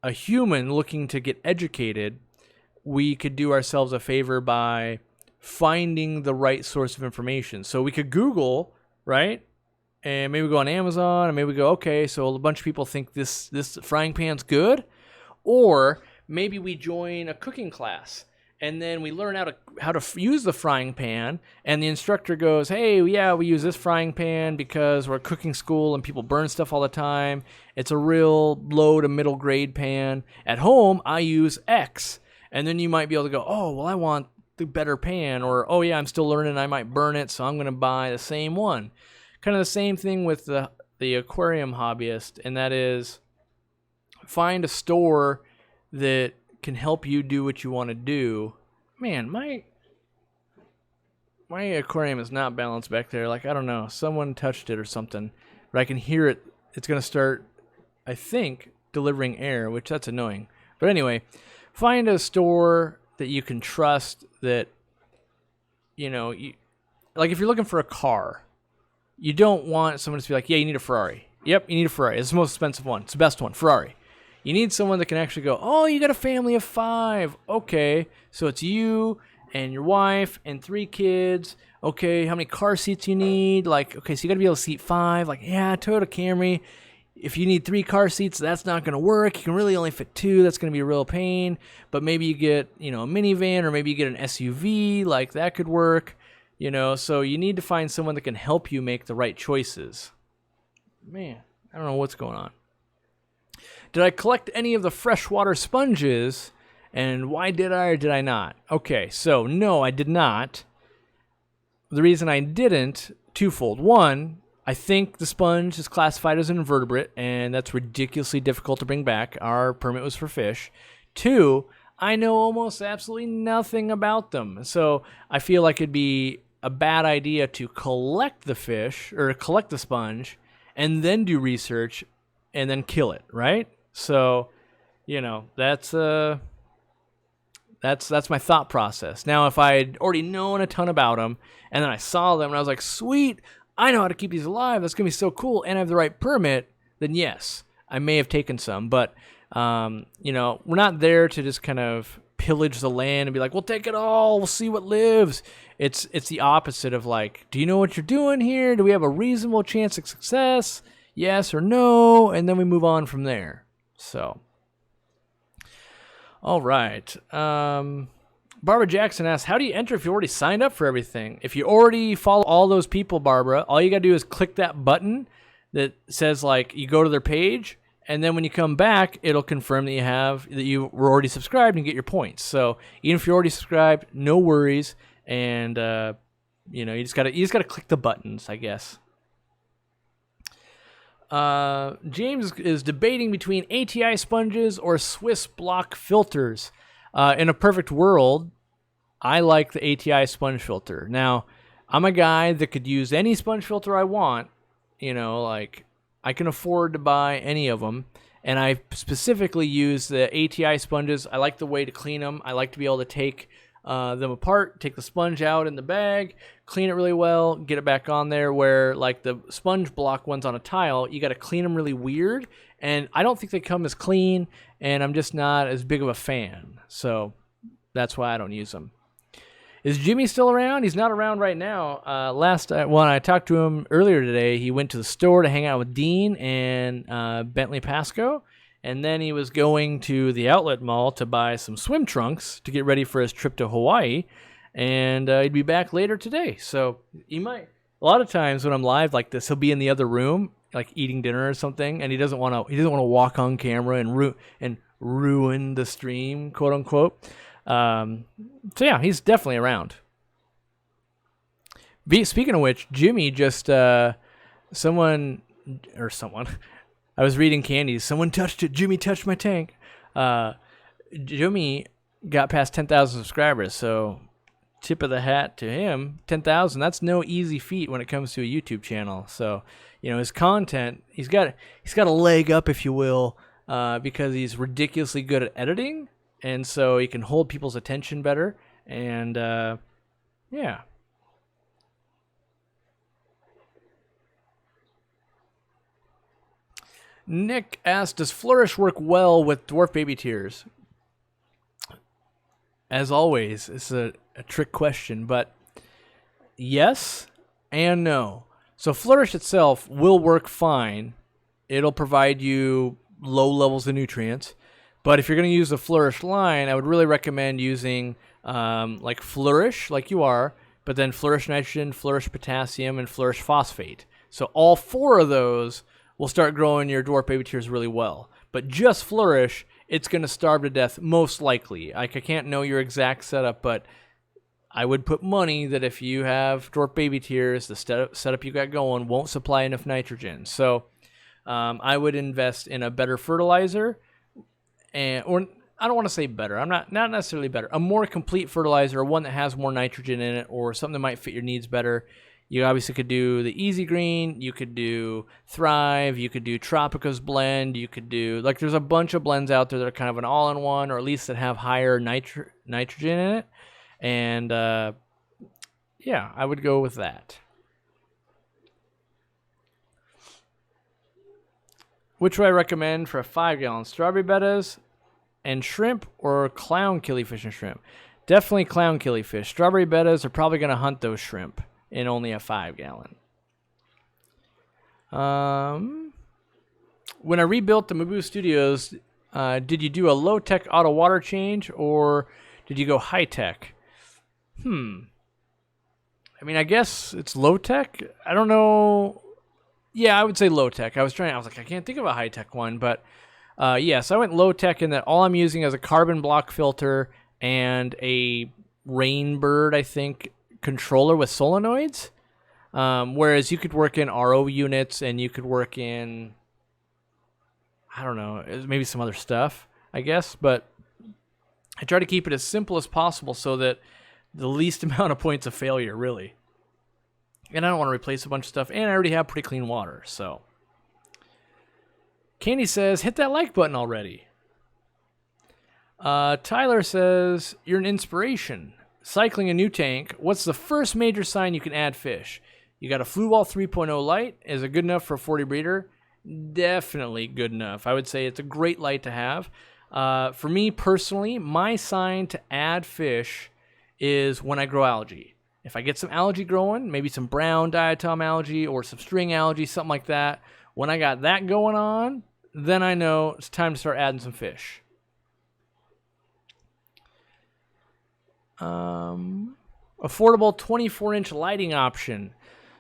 a human looking to get educated, we could do ourselves a favor by finding the right source of information. So we could Google, right? And maybe go on Amazon, and maybe go, okay, so a bunch of people think this frying pan's good. Or maybe we join a cooking class, and then we learn how to use the frying pan, and the instructor goes, hey, yeah, we use this frying pan because we're a cooking school and people burn stuff all the time. It's a real low to middle grade pan. At home, I use X. And then you might be able to go, oh, well, I want the better pan, or, oh, yeah, I'm still learning, I might burn it, so I'm going to buy the same one. Kind of the same thing with the aquarium hobbyist, and that is find a store that can help you do what you want to do. Man, my aquarium is not balanced back there. Like, I don't know, someone touched it or something, but I can hear it. It's going to start, I think, delivering air, which that's annoying. But anyway, find a store that you can trust that, like if you're looking for a car, you don't want someone to be like, yeah, you need a Ferrari. Yep, you need a Ferrari. It's the most expensive one. It's the best one, Ferrari. You need someone that can actually go, oh, you got a family of 5. Okay, so it's you and your wife and 3 kids. Okay, how many car seats you need? Like, okay, so you got to be able to seat 5. Like, yeah, Toyota Camry. If you need 3 car seats, that's not going to work. You can really only fit 2. That's going to be a real pain. But maybe you get, a minivan, or maybe you get an SUV. Like, that could work. So you need to find someone that can help you make the right choices. Man, I don't know what's going on. Did I collect any of the freshwater sponges, and why did I or did I not? Okay, so no, I did not. the reason I didn't, twofold. One, I think the sponge is classified as an invertebrate, and that's ridiculously difficult to bring back. Our permit was for fish. Two, I know almost absolutely nothing about them. So I feel like it'd be a bad idea to collect the fish or collect the sponge and then do research and then kill it, right? So, that's my thought process. Now, if I had already known a ton about them and then I saw them and I was like, sweet, I know how to keep these alive. That's going to be so cool. And I have the right permit, then yes, I may have taken some. But, we're not there to just kind of pillage the land and be like, we'll take it all. We'll see what lives. It's the opposite of like, do you know what you're doing here? Do we have a reasonable chance of success? Yes or no? And then we move on from there. So, all right. Barbara Jackson asks, how do you enter if you already signed up for everything? If you already follow all those people, Barbara, all you got to do is click that button that says, like, you go to their page, and then when you come back, it'll confirm that you were already subscribed and get your points. So even if you're already subscribed, no worries. And, you just got to click the buttons, I guess. James is debating between ATI sponges or Swiss block filters. In a perfect world, I like the ATI sponge filter. Now, I'm a guy that could use any sponge filter I want. Like I can afford to buy any of them. And I specifically use the ATI sponges. I like the way to clean them. I like to be able to take them apart, take the sponge out in the bag, clean it really well, get it back on there, where like the sponge block ones on a tile, you got to clean them really weird, and I don't think they come as clean, and I'm just not as big of a fan, so that's why I don't use them. Is Jimmy still around? He's not around right now. When I talked to him earlier today, he went to the store to hang out with Dean and Bentley Pasco. And then he was going to the outlet mall to buy some swim trunks to get ready for his trip to Hawaii. And he'd be back later today. So he might. A lot of times when I'm live like this, he'll be in the other room, like eating dinner or something, and he doesn't want to walk on camera and ruin the stream, quote unquote. So yeah, he's definitely around. Speaking of which, Jimmy just someone. I was reading Candies. Someone touched it. Jimmy touched my tank. Jimmy got past 10,000 subscribers, so tip of the hat to him. 10,000, that's no easy feat when it comes to a YouTube channel. So, his content, he's got a leg up, if you will, because he's ridiculously good at editing, and so he can hold people's attention better. And, yeah. Nick asked, does Flourish work well with dwarf baby tears? As always, it's a trick question, but yes and no. So Flourish itself will work fine. It'll provide you low levels of nutrients. But if you're going to use the Flourish line, I would really recommend using like Flourish, like you are, but then Flourish nitrogen, Flourish potassium, and Flourish phosphate. So all four of those will start growing your dwarf baby tears really well. But just Flourish, it's going to starve to death most likely. I can't know your exact setup, but I would put money that if you have dwarf baby tears, the setup you got going won't supply enough nitrogen. So I would invest in a better fertilizer, or I don't want to say better. I'm not necessarily better. A more complete fertilizer, one that has more nitrogen in it, or something that might fit your needs better. You obviously could do the Easy Green, you could do Thrive, you could do Tropica's blend, you could do, like, there's a bunch of blends out there that are kind of an all-in-one, or at least that have higher nitrogen in it. And, yeah, I would go with that. Which would I recommend for a 5-gallon? Strawberry bettas and shrimp, or clown killifish and shrimp? Definitely clown killifish. Strawberry bettas are probably going to hunt those shrimp in only a 5-gallon. When I rebuilt the Mabu Studios, did you do a low-tech auto water change, or did you go high-tech? I mean, I guess it's low-tech. I don't know. Yeah, I would say low-tech. I was like, I can't think of a high-tech one, but yes, I went low-tech in that all I'm using is a carbon block filter and a Rainbird, I think, controller with solenoids. Whereas you could work in RO units and you could work in, I don't know, maybe some other stuff, I guess. But I try to keep it as simple as possible so that the least amount of points of failure, really. And I don't want to replace a bunch of stuff. And I already have pretty clean water, so. Candy says, hit that like button already. Tyler says, you're an inspiration. Cycling a new tank, what's the first major sign you can add fish? You got a Flu Wall 3.0 light. Is it good enough for a 40 breeder? Definitely good enough. I would say it's a great light to have. For me personally, my sign to add fish is when I grow algae. If I get some algae growing, maybe some brown diatom algae or some string algae, something like that, when I got that going on, then I know it's time to start adding some fish. Affordable 24-inch lighting option.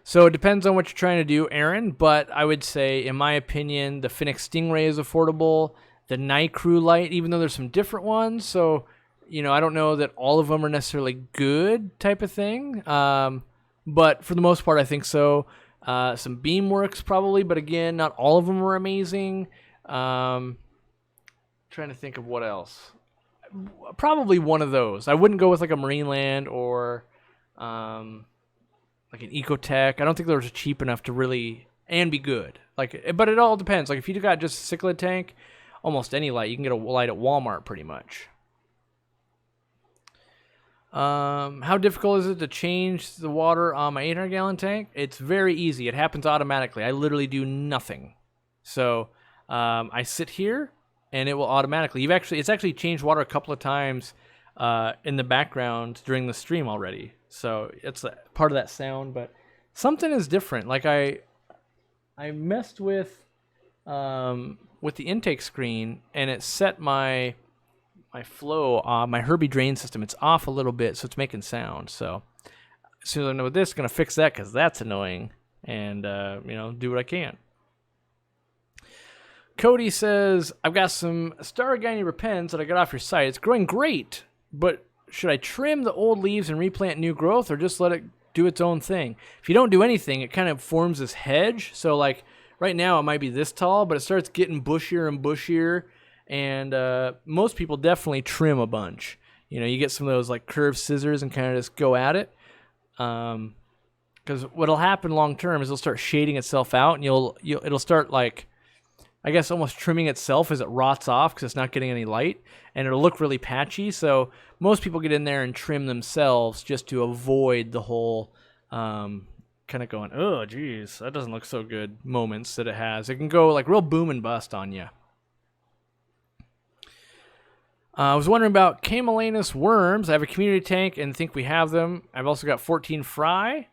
So it depends on what you're trying to do, Aaron, but I would say, in my opinion, the Finnex Stingray is affordable. The Night Crew light, even though there's some different ones, so, you know, I don't know that all of them are necessarily good type of thing, but for the most part, I think so. Some Beamworks probably, but again, not all of them are amazing. Trying to think of what else. Probably one of those. I wouldn't go with like a Marineland or like an Ecotech. I don't think those are cheap enough to really and be good. Like, but it all depends. Like if you got just a cichlid tank, almost any light, you can get a light at Walmart pretty much. How difficult is it to change the water on my 800-gallon tank? It's very easy. It happens automatically. I literally do nothing. So I sit here, and it will automatically. It's actually changed water a couple of times in the background during the stream already. So it's part of that sound, but something is different. Like I messed with the intake screen, and it set my flow, my Herbie drain system. It's off a little bit, so it's making sound. So as soon as I know this, I'm gonna fix that because that's annoying, and do what I can. Cody says, I've got some Stargini repens that I got off your site. It's growing great, but should I trim the old leaves and replant new growth, or just let it do its own thing? If you don't do anything, it kind of forms this hedge. So like right now it might be this tall, but it starts getting bushier and bushier, and most people definitely trim a bunch. You know, you get some of those like curved scissors and kind of just go at it. Because what'll happen long term is it'll start shading itself out, and it'll start like, I guess, almost trimming itself as it rots off because it's not getting any light, and it'll look really patchy. So most people get in there and trim themselves just to avoid the whole kind of going, oh, geez, that doesn't look so good moments that it has. It can go like real boom and bust on you. I was wondering about Camellanus worms. I have a community tank and think we have them. I've also got 14 fry.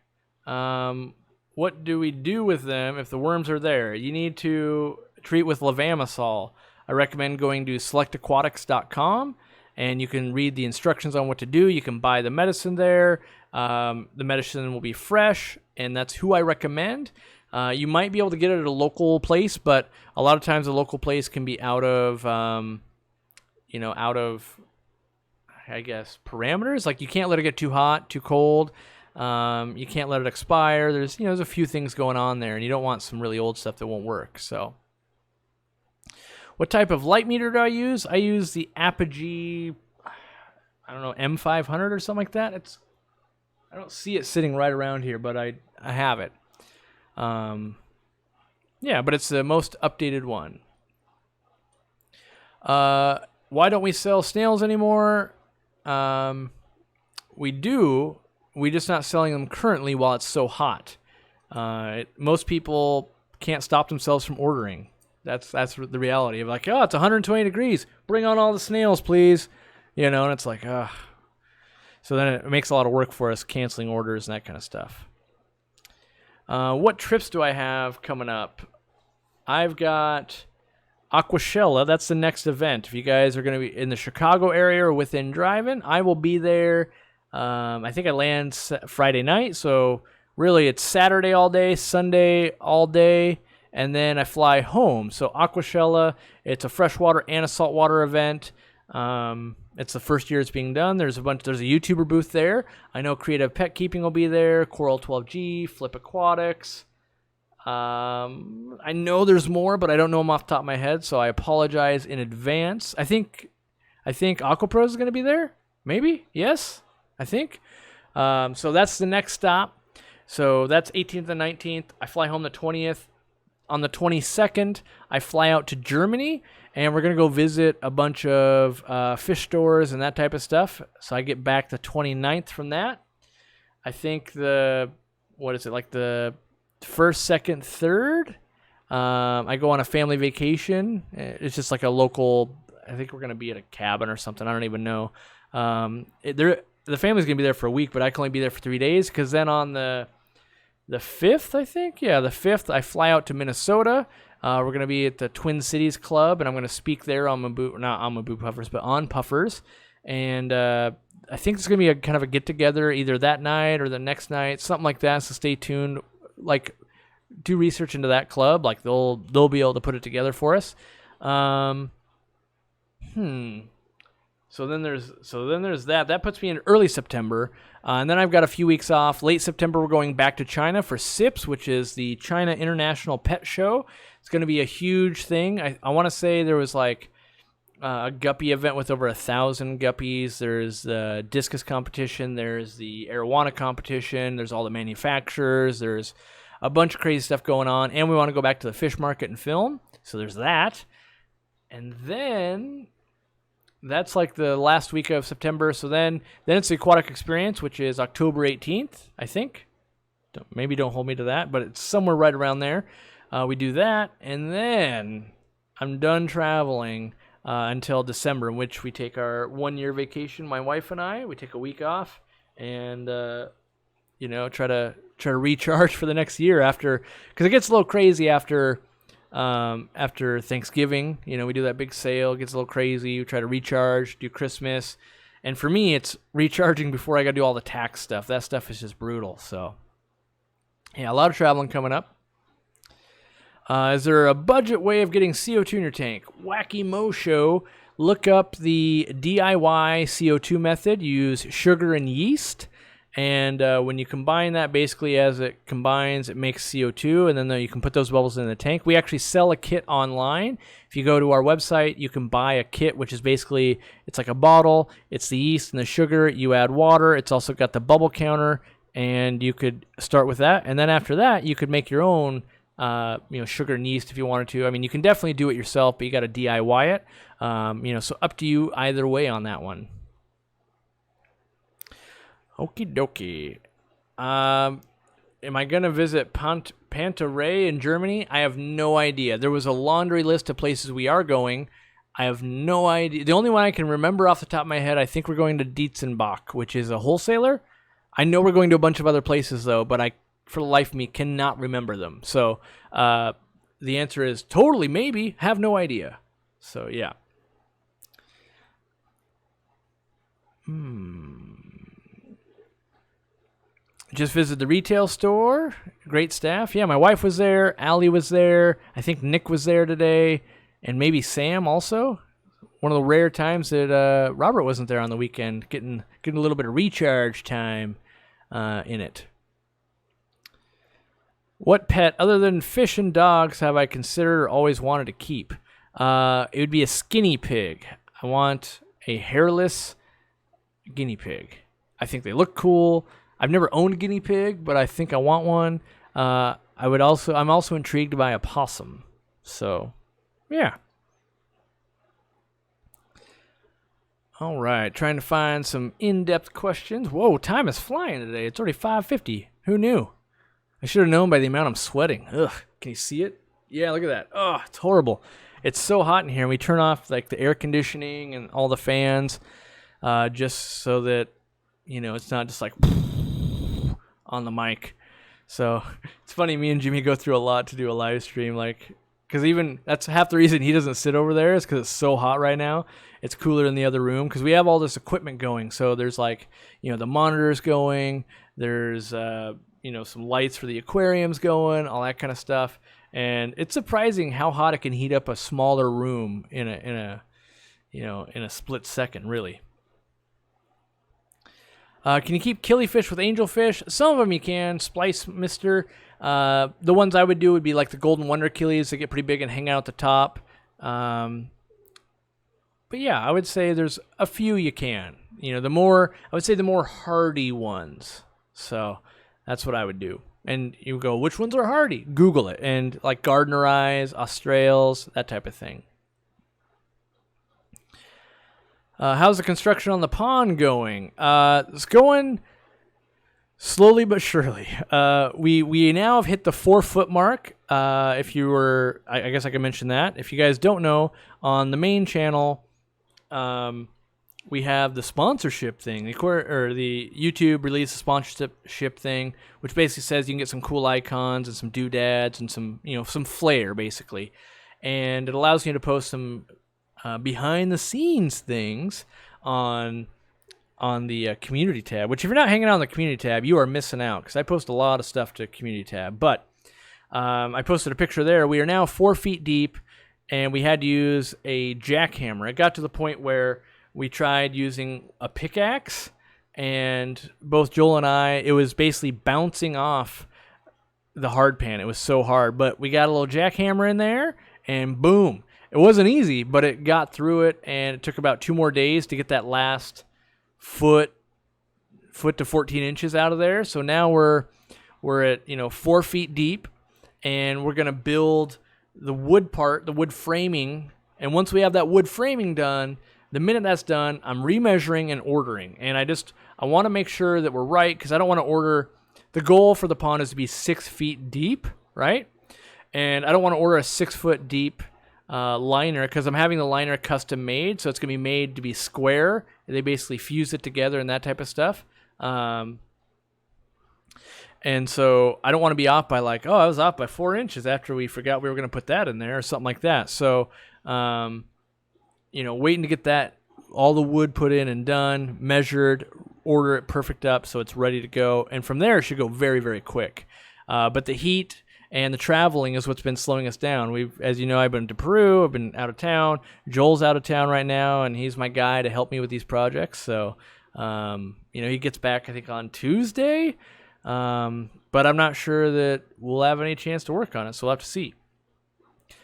What do we do with them if the worms are there? You need to treat with levamisol. I recommend going to selectaquatics.com, and you can read the instructions on what to do. You can buy the medicine there. The medicine will be fresh, and that's who I recommend. You might be able to get it at a local place, but a lot of times a local place can be out of I guess, parameters. Like you can't let it get too hot, too cold. You can't let it expire. There's a few things going on there, and you don't want some really old stuff that won't work. So what type of light meter do I use? I use the Apogee, I don't know, M500 or something like that. I don't see it sitting right around here, but I have it. Yeah, but it's the most updated one. Why don't we sell snails anymore? We do. We're just not selling them currently while it's so hot. Most people can't stop themselves from ordering. That's the reality of like, oh, it's 120 degrees. Bring on all the snails, please. And it's like, ugh. So then it makes a lot of work for us canceling orders and that kind of stuff. What trips do I have coming up? I've got Aquashella. That's the next event. If you guys are going to be in the Chicago area or within driving, I will be there. I think I land Friday night, so really it's Saturday all day, Sunday all day, and then I fly home. So Aquashella, it's a freshwater and a saltwater event. It's the first year it's being done. There's a YouTuber booth there. I know Creative Pet Keeping will be there, Coral 12G, Flip Aquatics. I know there's more, but I don't know them off the top of my head, so I apologize in advance. I think AquaPros is going to be there. Maybe? Yes? I think. So that's the next stop. So that's 18th and 19th. I fly home the 20th. On the 22nd, I fly out to Germany, and we're going to go visit a bunch of fish stores and that type of stuff. So I get back the 29th from that. I think the first, second, third, I go on a family vacation. It's just like a local, I think we're going to be at a cabin or something. I don't even know. The family's going to be there for a week, but I can only be there for 3 days, because then on the 5th, I think? Yeah, the 5th, I fly out to Minnesota. We're going to be at the Twin Cities Club, and I'm going to speak there on not on Maboo Puffers, but on Puffers. And I think it's going to be a kind of a get-together either that night or the next night, something like that, so stay tuned. Like, do research into that club. Like, they'll be able to put it together for us. So then there's that. That puts me in early September. And then I've got a few weeks off. Late September, we're going back to China for SIPS, which is the China International Pet Show. It's going to be a huge thing. I want to say there was like a guppy event with over 1,000 guppies. There's the discus competition. There's the arowana competition. There's all the manufacturers. There's a bunch of crazy stuff going on. And we want to go back to the fish market and film. So there's that. And then that's like the last week of September. So then it's the Aquatic Experience, which is October 18th, I think. Maybe don't hold me to that, but it's somewhere right around there. We do that, and then I'm done traveling until December, in which we take our 1-year vacation, my wife and I. We take a week off and, try to recharge for the next year after, because it gets a little crazy after Thanksgiving. We do that big sale. It gets a little crazy. We try to recharge, do Christmas. And for me, it's recharging before I got to do all the tax stuff. That stuff is just brutal. So, yeah, a lot of traveling coming up. Is there a budget way of getting CO2 in your tank? Wacky Mo Show. Look up the DIY CO2 method. Use sugar and yeast. And when you combine that, basically as it combines, it makes CO2, and then you can put those bubbles in the tank. We actually sell a kit online. If you go to our website, you can buy a kit, which is basically, it's like a bottle. It's the yeast and the sugar. You add water. It's also got the bubble counter, and you could start with that. And then after that, you could make your own sugar and yeast if you wanted to. I mean, you can definitely do it yourself, but you got to DIY it. So up to you either way on that one. Okie dokie. Am I going to visit Panterei in Germany? I have no idea. There was a laundry list of places we are going. I have no idea. The only one I can remember off the top of my head, I think we're going to Dietzenbach, which is a wholesaler. I know we're going to a bunch of other places, though, but I, for the life of me, cannot remember them. So the answer is totally maybe. Have no idea. So, yeah. Just visit the retail store. Great staff. Yeah, my wife was there. Allie was there. I think Nick was there today. And maybe Sam also. One of the rare times that Robert wasn't there on the weekend. Getting a little bit of recharge time in it. What pet, other than fish and dogs, have I considered or always wanted to keep? It would be a skinny pig. I want a hairless guinea pig. I think they look cool. I've never owned a guinea pig, but I think I want one. I'm also intrigued by a possum. So, yeah. All right, trying to find some in-depth questions. Whoa, time is flying today. It's already 5:50. Who knew? I should have known by the amount I'm sweating. Ugh, can you see it? Yeah, look at that. Oh, it's horrible. It's so hot in here. We turn off like the air conditioning and all the fans just so that, it's not just like on the mic. So it's funny, me and Jimmy go through a lot to do a live stream, because even that's half the reason he doesn't sit over there is because it's so hot right now. It's cooler in the other room because we have all this equipment going. So there's the monitors going, there's some lights for the aquariums going, all that kind of stuff. And it's surprising how hot it can heat up a smaller room in a in a split second, really. Can you keep killifish with angelfish? Some of them you can. Splice mister. The ones I would do would be like the golden wonder killies that get pretty big and hang out at the top. But yeah, I would say there's a few you can. I would say the more hardy ones. So that's what I would do. And you go, which ones are hardy? Google it. And like gardener eyes, australes, that type of thing. How's the construction on the pond going? It's going slowly but surely. We now have hit the 4-foot mark. If you were, I guess I can mention that. If you guys don't know, on the main channel, we have the sponsorship thing. The YouTube released a sponsorship thing, which basically says you can get some cool icons and some doodads and some flair, basically. And it allows you to post some behind the scenes things on the community tab, which if you're not hanging out on the community tab, you are missing out, because I post a lot of stuff to community tab. But I posted a picture there. We are now 4 feet deep, and we had to use a jackhammer. It got to the point where we tried using a pickaxe, and both Joel and I, it was basically bouncing off the hard pan. It was so hard, but we got a little jackhammer in there, and boom. It wasn't easy, but it got through it, and it took about 2 more days to get that last foot to 14 inches out of there. So now we're at 4 feet deep, and we're gonna build the wood part, the wood framing. And once we have that wood framing done, the minute that's done, I'm remeasuring and ordering. And I want to make sure that we're right, because I don't want to order. The goal for the pond is to be 6 feet deep, right? And I don't want to order a 6 foot deep liner, because I'm having the liner custom made, so it's gonna be made to be square. They basically fuse it together and that type of stuff. And so I don't want to be off by I was off by 4 inches after we forgot we were gonna put that in there or something like that. So waiting to get all the wood put in and done, measured, order it perfect up so it's ready to go, and from there it should go very, very quick. But the heat and the traveling is what's been slowing us down. As you know, I've been to Peru. I've been out of town. Joel's out of town right now, and he's my guy to help me with these projects. So, he gets back, I think, on Tuesday. But I'm not sure that we'll have any chance to work on it, so we'll have to see.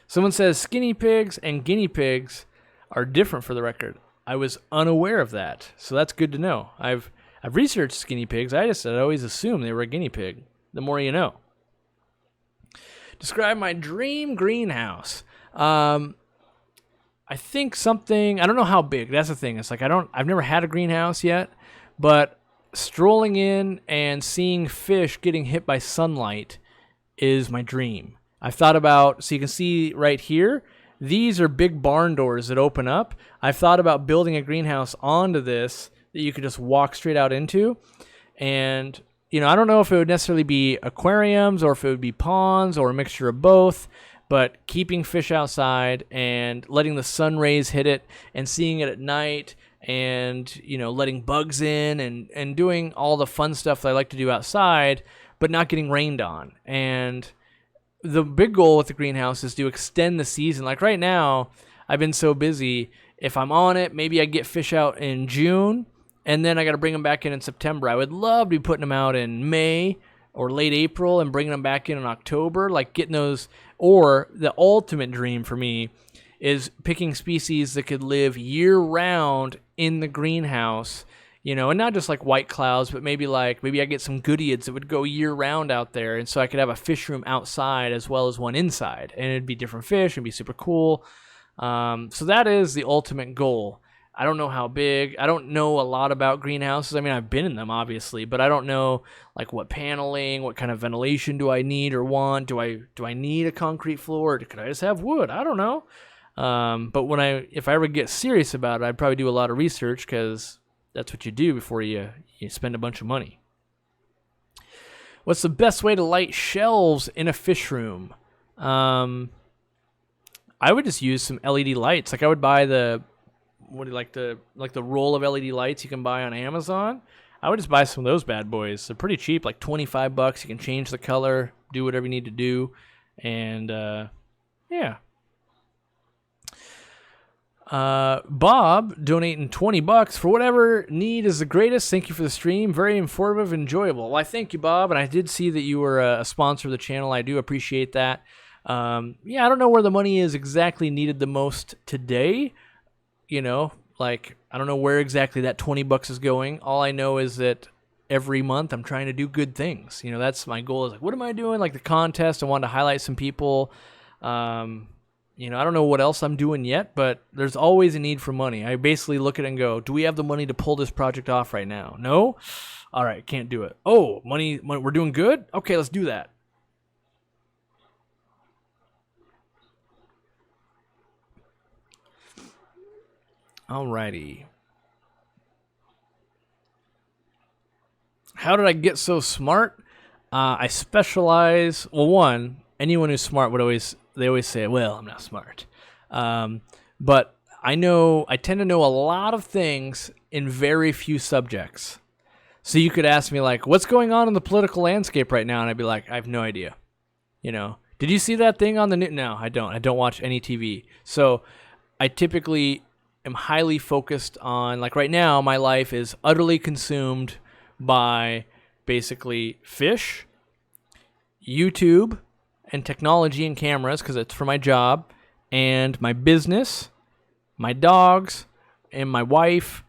Someone says skinny pigs and guinea pigs are different, for the record. I was unaware of that, so that's good to know. I've researched skinny pigs. I always assumed they were a guinea pig. The more you know. Describe my dream greenhouse. I think I don't know how big. That's the thing. It's I've never had a greenhouse yet, but strolling in and seeing fish getting hit by sunlight is my dream. I've thought about, so you can see right here, these are big barn doors that open up. I've thought about building a greenhouse onto this that you could just walk straight out into. And I don't know if it would necessarily be aquariums or if it would be ponds or a mixture of both, but keeping fish outside and letting the sun rays hit it and seeing it at night, and letting bugs in and doing all the fun stuff that I like to do outside, but not getting rained on. And the big goal with the greenhouse is to extend the season. Like right now, I've been so busy. If I'm on it, maybe I get fish out in June, and then I got to bring them back in September. I would love to be putting them out in May or late April and bringing them back in October, like getting those. Or the ultimate dream for me is picking species that could live year-round in the greenhouse, and not just like white clouds, but maybe I get some goodeids that would go year-round out there, and so I could have a fish room outside as well as one inside, and it'd be different fish, it'd be super cool. So that is the ultimate goal. I don't know how big. I don't know a lot about greenhouses. I mean, I've been in them, obviously, but I don't know what paneling, what kind of ventilation do I need or want? Do I need a concrete floor? Or could I just have wood? I don't know. But if I ever get serious about it, I'd probably do a lot of research, because that's what you do before you spend a bunch of money. What's the best way to light shelves in a fish room? I would just use some LED lights. I would buy the roll of LED lights you can buy on Amazon. I would just buy some of those bad boys. They're pretty cheap, like $25. You can change the color, do whatever you need to do, and yeah. Bob donating $20 for whatever need is the greatest. Thank you for the stream. Very informative, enjoyable. Well, I thank you, Bob, and I did see that you were a sponsor of the channel. I do appreciate that. Yeah, I don't know where the money is exactly needed the most today. You know, like, I don't know where exactly that $20 is going. All I know is that every month I'm trying to do good things. You know, that's my goal. Is like, what am I doing? Like the contest, I wanted to highlight some people. You know, I don't know what else I'm doing yet, but there's always a need for money. I basically look at it and go, do we have the money to pull this project off right now? No? All right, can't do it. Oh, money, we're doing good? Okay, let's do that. Alrighty. How did I get so smart? I specialize. Well, one, anyone who's smart they always say, well, I'm not smart. But I tend to know a lot of things in very few subjects. So you could ask me, like, what's going on in the political landscape right now? And I'd be like, I have no idea. You know, did you see that thing on the news? No, I don't. I don't watch any TV. So I typically am highly focused on, like right now, my life is utterly consumed by basically fish, YouTube, and technology and cameras, because it's for my job, and my business, my dogs, and my wife.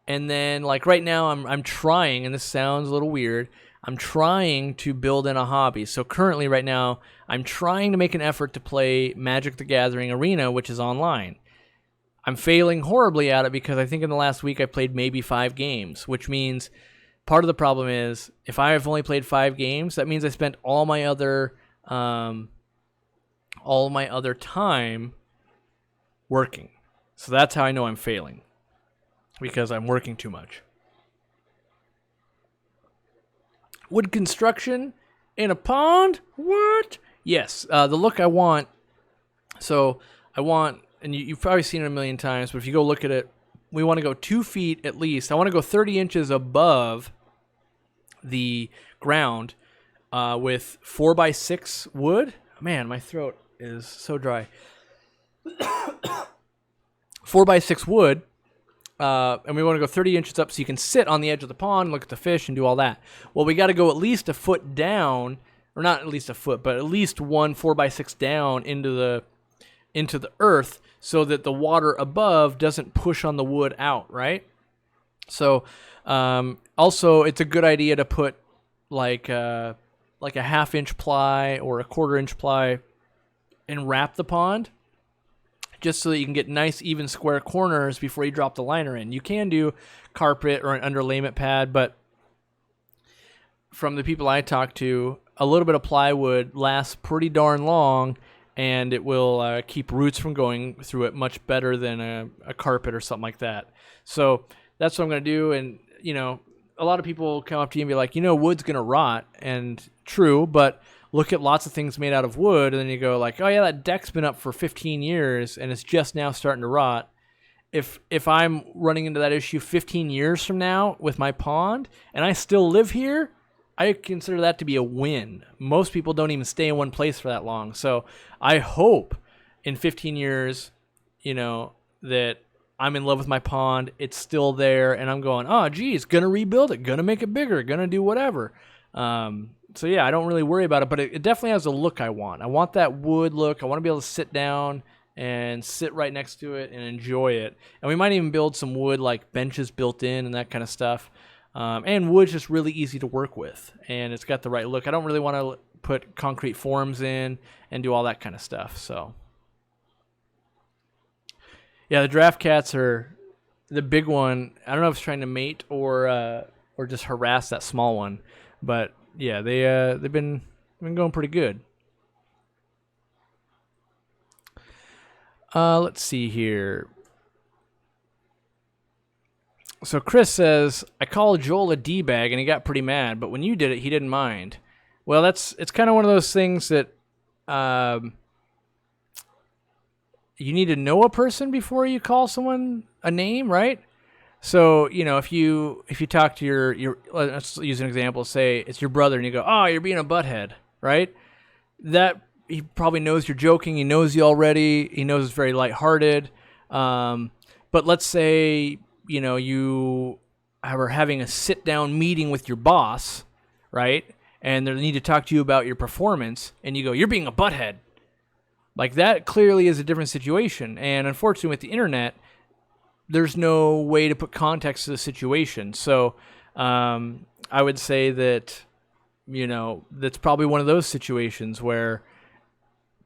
And then, like right now, I'm trying, and this sounds a little weird, I'm trying to build in a hobby. So currently, right now, I'm trying to make an effort to play Magic the Gathering Arena, which is online. I'm failing horribly at it because I think in the last week I played maybe 5 games, which means part of the problem is if I have only played 5 games, that means I spent all my other time working. So that's how I know I'm failing, because I'm working too much. Wood construction in a pond? What? Yes, the look I want. So I want, and you've probably seen it a million times, but if you go look at it, we want to go 2 feet at least. I want to go 30 inches above the ground with 4x6 wood. Man, my throat is so dry. 4x6 wood. And we want to go 30 inches up so you can sit on the edge of the pond, look at the fish, and do all that. Well, we got to go at least a foot down, or not at least a foot, but at least 1 4x6 down into the earth so that the water above doesn't push on the wood out, right? So also it's a good idea to put like a 1/2 inch ply or a 1/4 inch ply and wrap the pond, just so that you can get nice even square corners before you drop the liner in. You can do carpet or an underlayment pad, but from the people I talk to, a little bit of plywood lasts pretty darn long, and it will keep roots from going through it much better than a carpet or something like that. So that's what I'm going to do. And, you know, a lot of people come up to you and be like, you know, wood's going to rot. And true, but look at lots of things made out of wood, and then you go like, oh yeah, that deck's been up for 15 years and it's just now starting to rot. If I'm running into that issue 15 years from now with my pond and I still live here, I consider that to be a win. Most people don't even stay in one place for that long. So I hope in 15 years, you know, that I'm in love with my pond, it's still there, and I'm going, oh geez, gonna rebuild it, gonna make it bigger, gonna do whatever. So yeah, I don't really worry about it, but it definitely has a look I want. I want that wood look. I want to be able to sit down and sit right next to it and enjoy it. And we might even build some wood, like benches built in and that kind of stuff. And wood's just really easy to work with, and it's got the right look. I don't really want to put concrete forms in and do all that kind of stuff. So yeah, the draft cats are the big one. I don't know if it's trying to mate or just harass that small one, but yeah, they've been going pretty good. Let's see here. So Chris says, I called Joel a D-bag and he got pretty mad, but when you did it, he didn't mind. Well, it's kind of one of those things that you need to know a person before you call someone a name, right? So, you know, if you talk to your let's use an example, say it's your brother and you go, oh, you're being a butthead, right? That he probably knows you're joking. He knows you already. He knows it's very lighthearted. But let's say, you are having a sit-down meeting with your boss, right? And they need to talk to you about your performance, and you go, "You're being a butthead." Like, that clearly is a different situation. And unfortunately, with the internet, there's no way to put context to the situation. So I would say that, that's probably one of those situations where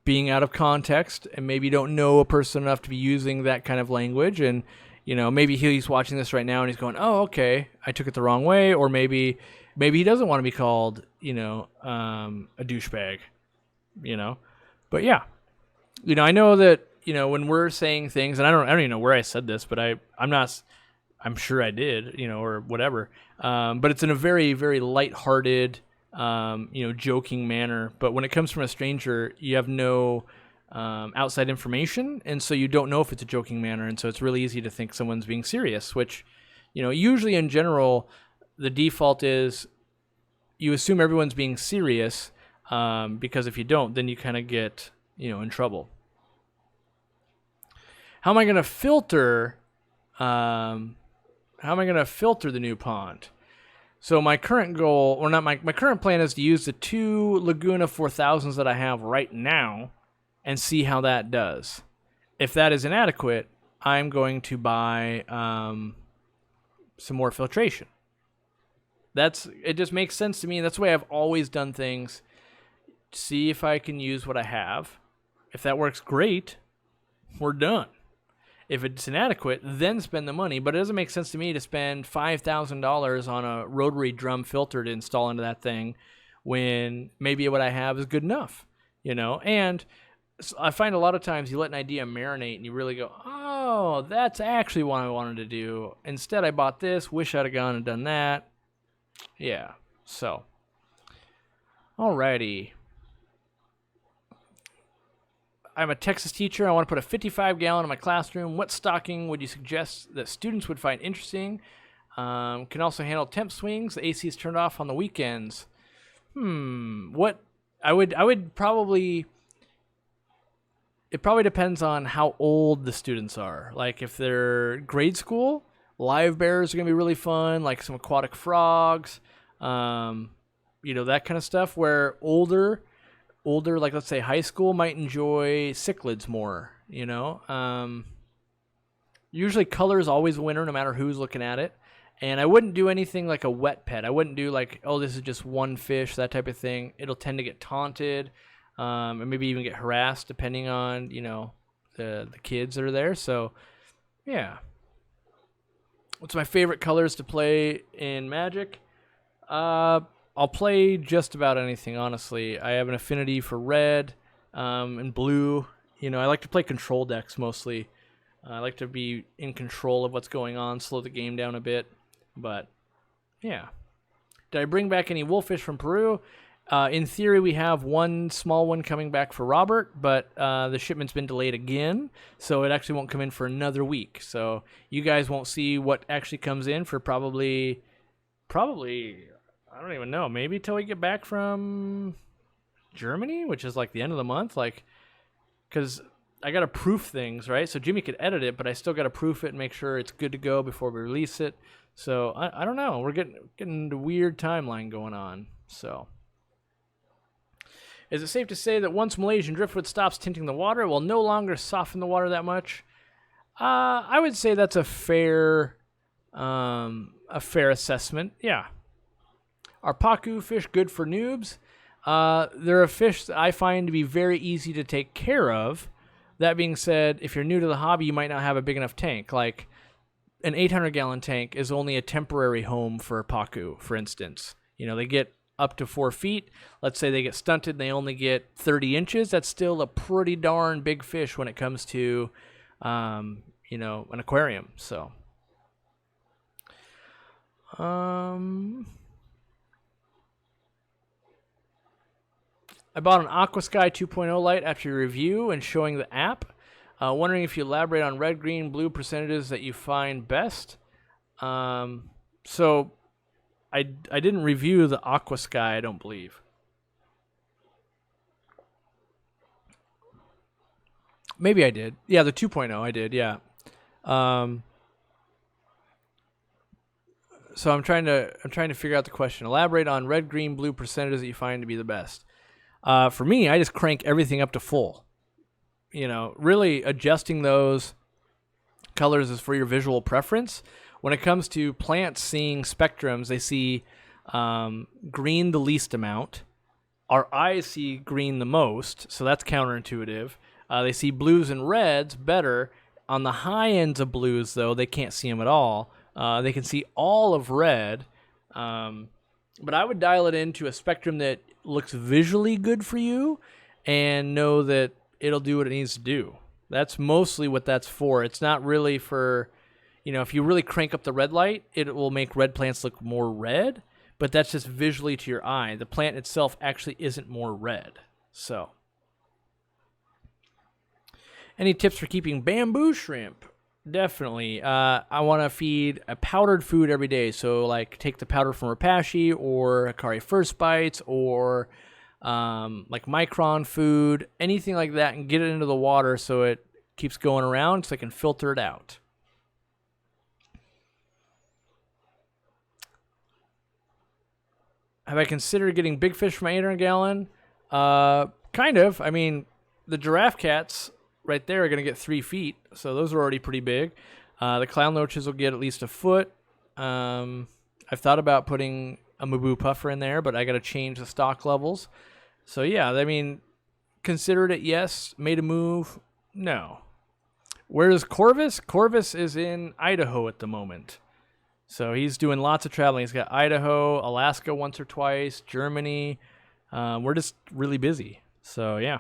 being out of context, and maybe you don't know a person enough to be using that kind of language, and maybe he's watching this right now and he's going, "Oh, okay, I took it the wrong way," or maybe he doesn't want to be called, a douchebag, But yeah, I know that when we're saying things, and I don't even know where I said this, but I'm sure I did, or whatever. But it's in a very, very lighthearted, joking manner. But when it comes from a stranger, you have no outside information, and so you don't know if it's a joking manner, and so it's really easy to think someone's being serious, which, usually in general, the default is you assume everyone's being serious, because if you don't, then you kind of get, in trouble. How am I going to filter? How am I going to filter the new pond? So my current goal, or not my current plan, is to use the 2 Laguna 4000s that I have right now and see how that does. If that is inadequate, I'm going to buy some more filtration. It just makes sense to me. That's the way I've always done things. See if I can use what I have. If that works, great. We're done. If it's inadequate, then spend the money. But it doesn't make sense to me to spend $5,000 on a rotary drum filter to install into that thing when maybe what I have is good enough, And I find a lot of times you let an idea marinate and you really go, "Oh, that's actually what I wanted to do. Instead, I bought this. Wish I'd have gone and done that." Yeah, so. Alrighty. I'm a Texas teacher. I want to put a 55-gallon in my classroom. What stocking would you suggest that students would find interesting? Can also handle temp swings. The AC is turned off on the weekends. What I would probably. It probably depends on how old the students are. Like, if they're grade school, live bears are gonna be really fun. Like some aquatic frogs, that kind of stuff. Where older, like, let's say high school, might enjoy cichlids more, Usually color is always a winner no matter who's looking at it. And I wouldn't do anything like a wet pet. I wouldn't do like, "Oh, this is just one fish," that type of thing. It'll tend to get taunted, and maybe even get harassed depending on, the kids that are there. So, yeah. What's my favorite colors to play in Magic? I'll play just about anything, honestly. I have an affinity for red and blue. I like to play control decks mostly. I like to be in control of what's going on, slow the game down a bit. But, yeah. Did I bring back any wolffish from Peru? In theory, we have one small one coming back for Robert, but the shipment's been delayed again, so it actually won't come in for another week. So you guys won't see what actually comes in for probably, I don't even know, maybe till we get back from Germany, which is like the end of the month, because I got to proof things, right? So Jimmy could edit it, but I still got to proof it and make sure it's good to go before we release it. So I don't know. We're getting the weird timeline going on. So is it safe to say that once Malaysian driftwood stops tinting the water, it will no longer soften the water that much? I would say that's a fair assessment. Yeah. Are pacu fish good for noobs? They're a fish that I find to be very easy to take care of. That being said, if you're new to the hobby, you might not have a big enough tank. Like, an 800-gallon tank is only a temporary home for pacu, for instance. They get up to 4 feet. Let's say they get stunted and they only get 30 inches. That's still a pretty darn big fish when it comes to, an aquarium. So, I bought an Aquasky 2.0 light after your review and showing the app. Wondering if you elaborate on red, green, blue percentages that you find best. So I didn't review the Aquasky, I don't believe. Maybe I did. Yeah, the 2.0 I did, yeah. So I'm trying to figure out the question. Elaborate on red, green, blue percentages that you find to be the best. For me, I just crank everything up to full. Really adjusting those colors is for your visual preference. When it comes to plants seeing spectrums, they see green the least amount. Our eyes see green the most, so that's counterintuitive. They see blues and reds better. On the high ends of blues, though, they can't see them at all. They can see all of red, but I would dial it into a spectrum that looks visually good for you and know that it'll do what it needs to do. That's mostly what that's for. It's not really for, if you really crank up the red light, it will make red plants look more red, but that's just visually to your eye. The plant itself actually isn't more red. So, any tips for keeping bamboo shrimp? Definitely. I want to feed a powdered food every day. So, like, take the powder from Rapashi or Hikari First Bites or like Micron food, anything like that, and get it into the water so it keeps going around so I can filter it out. Have I considered getting big fish for my 800 gallon? Kind of. I mean, the giraffe cats right there are going to get 3 feet, so those are already pretty big. The clown loaches will get at least a foot. I've thought about putting a Mubu puffer in there, but I got to change the stock levels. So yeah, I mean, considered it, yes. Made a move, no. Where's Corvus? Corvus is in Idaho at the moment. So he's doing lots of traveling. He's got Idaho, Alaska once or twice, Germany. We're just really busy. So yeah.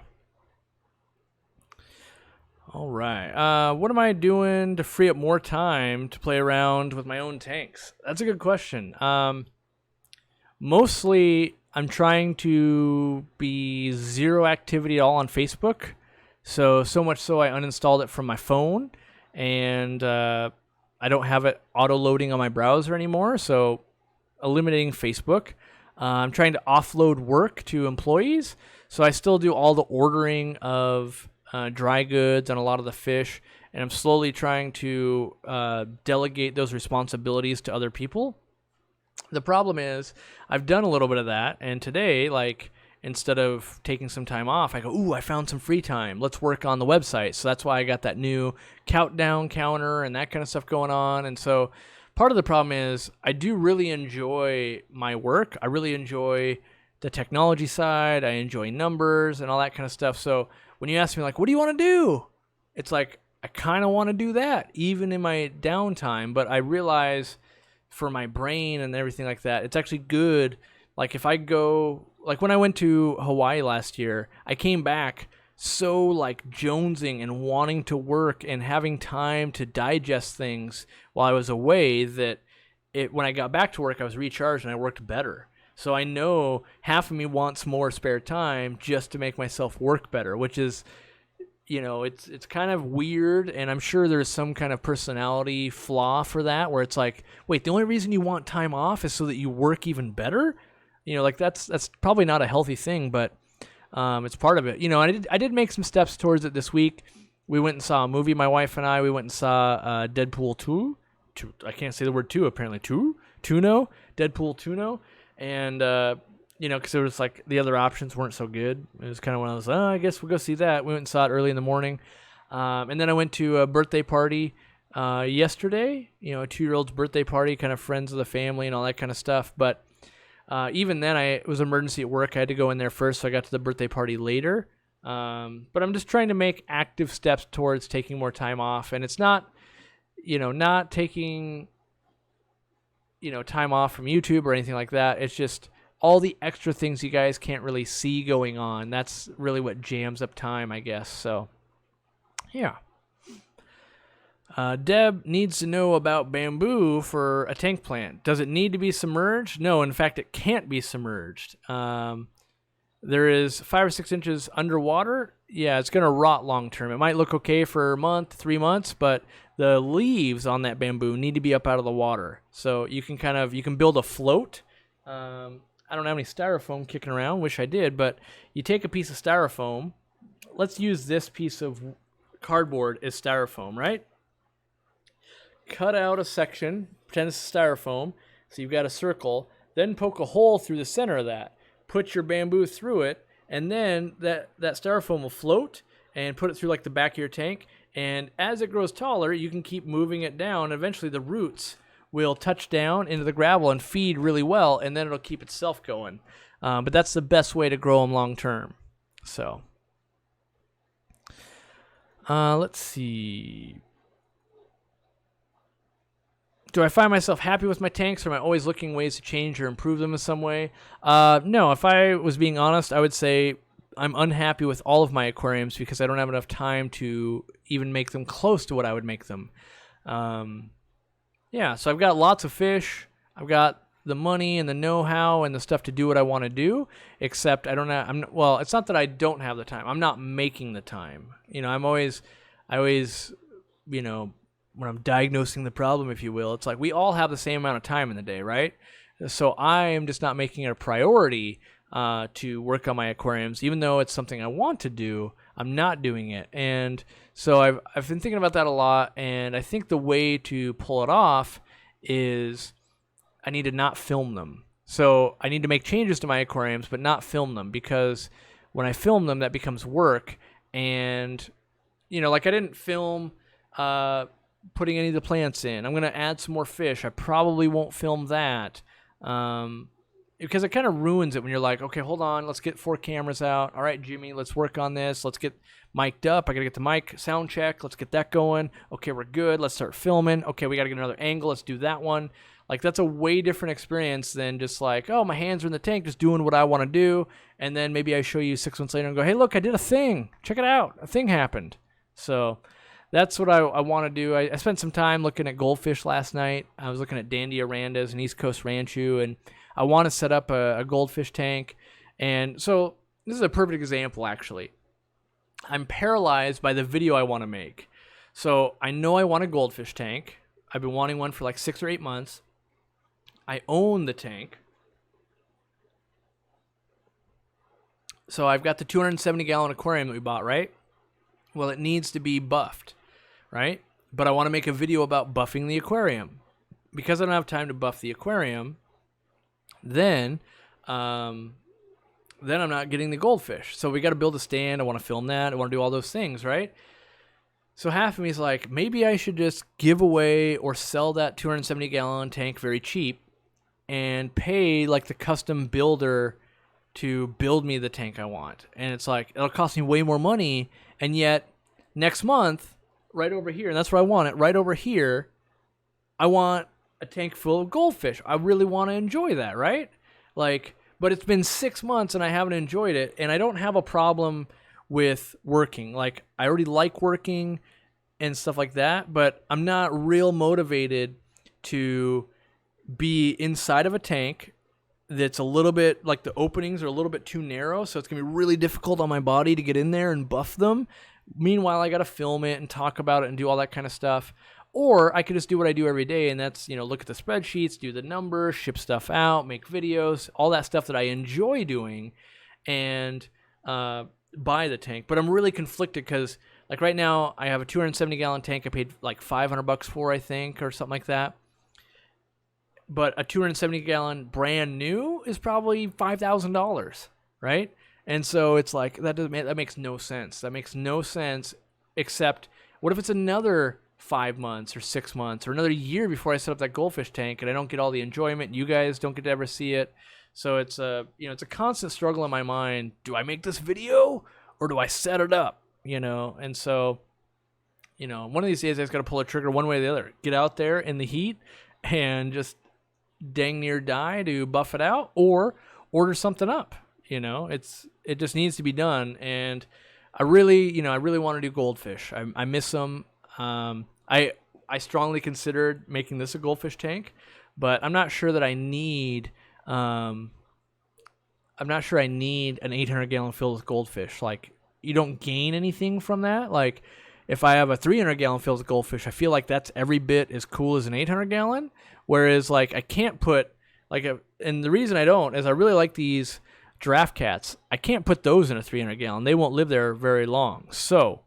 All right. What am I doing to free up more time to play around with my own tanks? That's a good question. Mostly, I'm trying to be zero activity at all on Facebook. So much so I uninstalled it from my phone, and I don't have it auto-loading on my browser anymore, so eliminating Facebook. I'm trying to offload work to employees, so I still do all the ordering of dry goods and a lot of the fish, and I'm slowly trying to delegate those responsibilities to other people. The problem is I've done a little bit of that, and today, like, instead of taking some time off, I go, ooh, I found some free time. Let's work on the website. So that's why I got that new countdown counter and that kind of stuff going on. And so part of the problem is I do really enjoy my work. I really enjoy the technology side. I enjoy numbers and all that kind of stuff. So when you ask me, like, what do you want to do? It's like, I kind of want to do that, even in my downtime. But I realize for my brain and everything like that, it's actually good. Like, if I go, like, when I went to Hawaii last year, I came back so, like, jonesing and wanting to work and having time to digest things while I was away that when I got back to work, I was recharged and I worked better. So I know half of me wants more spare time just to make myself work better, which is, it's kind of weird, and I'm sure there's some kind of personality flaw for that, where it's like, wait, the only reason you want time off is so that you work even better? Like that's probably not a healthy thing, but it's part of it. I did make some steps towards it this week. We went and saw a movie, my wife and I. We went and saw Deadpool 2. I can't say the word 2, apparently. Deadpool 2. And, because it was like the other options weren't so good. It was kind of one of those, I guess we'll go see that. We went and saw it early in the morning. And then I went to a birthday party yesterday, a 2-year-old's birthday party, kind of friends of the family and all that kind of stuff. But even then, it was emergency at work. I had to go in there first, so I got to the birthday party later. But I'm just trying to make active steps towards taking more time off. And it's not, not taking, time off from YouTube or anything like that. It's just all the extra things you guys can't really see going on. That's really what jams up time, I guess. So, yeah. Deb needs to know about bamboo for a tank plant. Does it need to be submerged? No, in fact, it can't be submerged. There is 5 or 6 inches underwater. Yeah, it's going to rot long term. It might look okay for a month, 3 months, but the leaves on that bamboo need to be up out of the water. So you can build a float. I don't have any styrofoam kicking around. Wish I did, but you take a piece of styrofoam. Let's use this piece of cardboard as styrofoam, right? cut out a section, pretend it's styrofoam, so you've got a circle, then poke a hole through the center of that, put your bamboo through it, and then that styrofoam will float and put it through like the back of your tank, and as it grows taller, you can keep moving it down. Eventually the roots will touch down into the gravel and feed really well, and then it'll keep itself going. But that's the best way to grow them long term. So, let's see. Do I find myself happy with my tanks, or am I always looking ways to change or improve them in some way? No, if I was being honest, I would say I'm unhappy with all of my aquariums because I don't have enough time to even make them close to what I would make them. Yeah, so I've got lots of fish. I've got the money and the know-how and the stuff to do what I want to do, except I don't have, well, it's not that I don't have the time. I'm not making the time. You know, I always, you know, when I'm diagnosing the problem, if you will, it's like we all have the same amount of time in the day, right? So I am just not making it a priority to work on my aquariums, even though it's something I want to do. I'm not doing it, and so I've been thinking about that a lot. And I think the way to pull it off is I need to not film them. So I need to make changes to my aquariums, but not film them, because when I film them, that becomes work. And you know, like I didn't film putting any of the plants in. I'm going to add some more fish. I probably won't film that because it kind of ruins it when you're like, okay, hold on, let's get 4 cameras out. All right, Jimmy, let's work on this. Let's get mic'd up. I got to get the mic sound check. Let's get that going. Okay, we're good. Let's start filming. Okay, we got to get another angle. Let's do that one. Like, that's a way different experience than just like, oh, my hands are in the tank just doing what I want to do. And then maybe I show you 6 months later and go, hey, look, I did a thing. Check it out. A thing happened. So that's what I want to do. I spent some time looking at goldfish last night. I was looking at Dandy Arandas and East Coast Ranchu, and I want to set up a goldfish tank. And so this is a perfect example, actually. I'm paralyzed by the video I want to make. So I know I want a goldfish tank. I've been wanting one for like 6 or 8 months. I own the tank. So I've got the 270-gallon aquarium that we bought, right? Well, it needs to be buffed, right? But I want to make a video about buffing the aquarium. Because I don't have time to buff the aquarium, then I'm not getting the goldfish. So we got to build a stand. I want to film that. I want to do all those things, right? So half of me is like, maybe I should just give away or sell that 270-gallon tank very cheap and pay like the custom builder to build me the tank I want. And it's like, it'll cost me way more money. And yet next month, right over here, and that's where I want it, right over here, I want a tank full of goldfish. I really want to enjoy that, right? Like, but it's been 6 months and I haven't enjoyed it. And I don't have a problem with working. Like, I already like working and stuff like that, but I'm not real motivated to be inside of a tank that's a little bit, like the openings are a little bit too narrow, so it's going to be really difficult on my body to get in there and buff them. Meanwhile, I got to film it and talk about it and do all that kind of stuff. Or I could just do what I do every day, and that's, you know, look at the spreadsheets, do the numbers, ship stuff out, make videos, all that stuff that I enjoy doing, and buy the tank. But I'm really conflicted because, like, right now I have a 270-gallon tank I paid like $500 for, I think, or something like that. But a 270-gallon brand new is probably $5,000, right? And so it's like, that makes no sense. That makes no sense, except what if it's another 5 months or 6 months or another year before I set up that goldfish tank and I don't get all the enjoyment and you guys don't get to ever see it? So it's it's a constant struggle in my mind. Do I make this video or do I set it up? You know, and so, you know, one of these days I just got to pull a trigger one way or the other. Get out there in the heat and just dang near die to buff it out, or order something up. You know, it just needs to be done. And I really want to do goldfish. I miss them. I strongly considered making this a goldfish tank, but I'm not sure that I need an 800-gallon filled with goldfish. Like, you don't gain anything from that. Like, if I have a 300-gallon filled with goldfish, I feel like that's every bit as cool as an 800-gallon. Whereas, like, I can't put, like, and the reason I don't is I really like these giraffe cats. I can't put those in a 300-gallon. They won't live there very long. So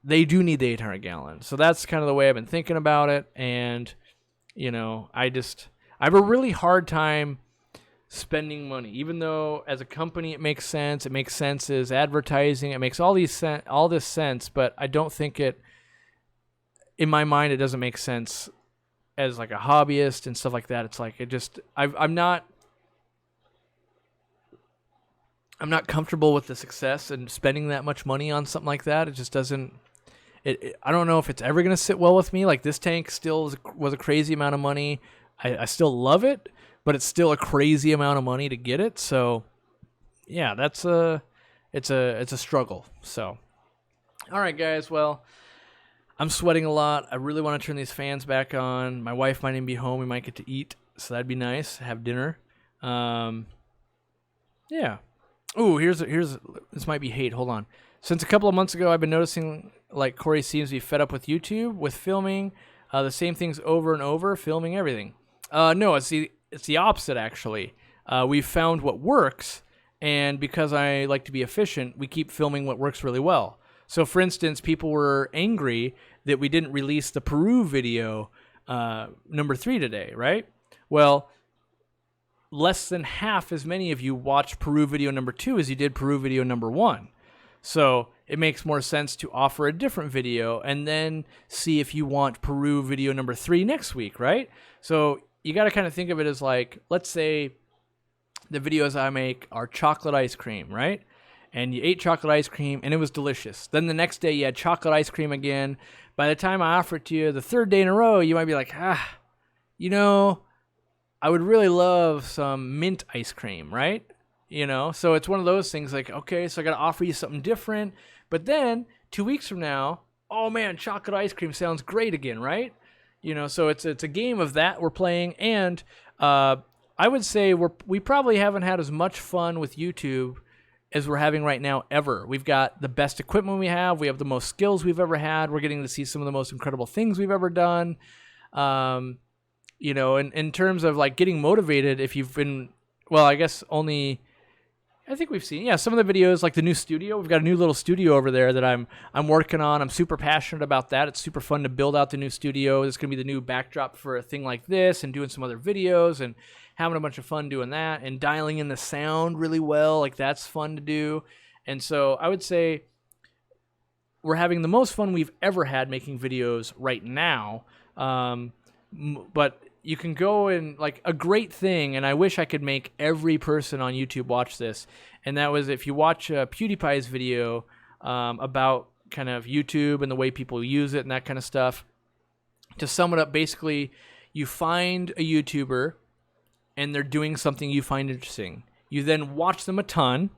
they do need the 800 gallons. So that's kind of the way I've been thinking about it. And, I have a really hard time spending money, even though as a company it makes sense. It makes sense as advertising. It makes all this sense, but I don't think in my mind, it doesn't make sense as like a hobbyist and stuff like that. It's like, I'm not comfortable with the success and spending that much money on something like that. It just doesn't. I don't know if it's ever going to sit well with me. Like this tank still was a crazy amount of money. I still love it, but it's still a crazy amount of money to get it. So yeah, it's a struggle. So, all right, guys. Well, I'm sweating a lot. I really want to turn these fans back on. My wife might even be home. We might get to eat, so that'd be nice. Have dinner. Yeah. Ooh, here's this might be hate. Hold on. Since a couple of months ago, I've been noticing like Cory seems to be fed up with YouTube, with filming the same things over and over, filming everything. No, it's the opposite actually. We've found what works, and because I like to be efficient, we keep filming what works really well. So, for instance, people were angry that we didn't release the Peru video number 3 today, right? Well, less than half as many of you watched Peru video number 2 as you did Peru video number 1. So it makes more sense to offer a different video and then see if you want Peru video number 3 next week, right? So you got to kind of think of it as like, let's say the videos I make are chocolate ice cream, right? And you ate chocolate ice cream and it was delicious. Then the next day you had chocolate ice cream again. By the time I offer it to you the 3rd day in a row, you might be like, I would really love some mint ice cream, right? So it's one of those things like, okay, so I got to offer you something different. But then 2 weeks from now, oh man, chocolate ice cream sounds great again, right? So it's a game of that we're playing. And I would say we probably haven't had as much fun with YouTube as we're having right now ever. We've got the best equipment we have. We have the most skills we've ever had. We're getting to see some of the most incredible things we've ever done. In terms of like getting motivated, if you've been, well, I guess I think we've seen, some of the videos, like the new studio. We've got a new little studio over there that I'm working on. I'm super passionate about that. It's super fun to build out the new studio. It's going to be the new backdrop for a thing like this, and doing some other videos and having a bunch of fun doing that and dialing in the sound really well. Like that's fun to do. And so I would say we're having the most fun we've ever had making videos right now. But you can go and like a great thing, and I wish I could make every person on YouTube watch this, and that was if you watch PewDiePie's video about kind of YouTube and the way people use it and that kind of stuff. To sum it up, basically, you find a YouTuber and they're doing something you find interesting. You then watch them a ton,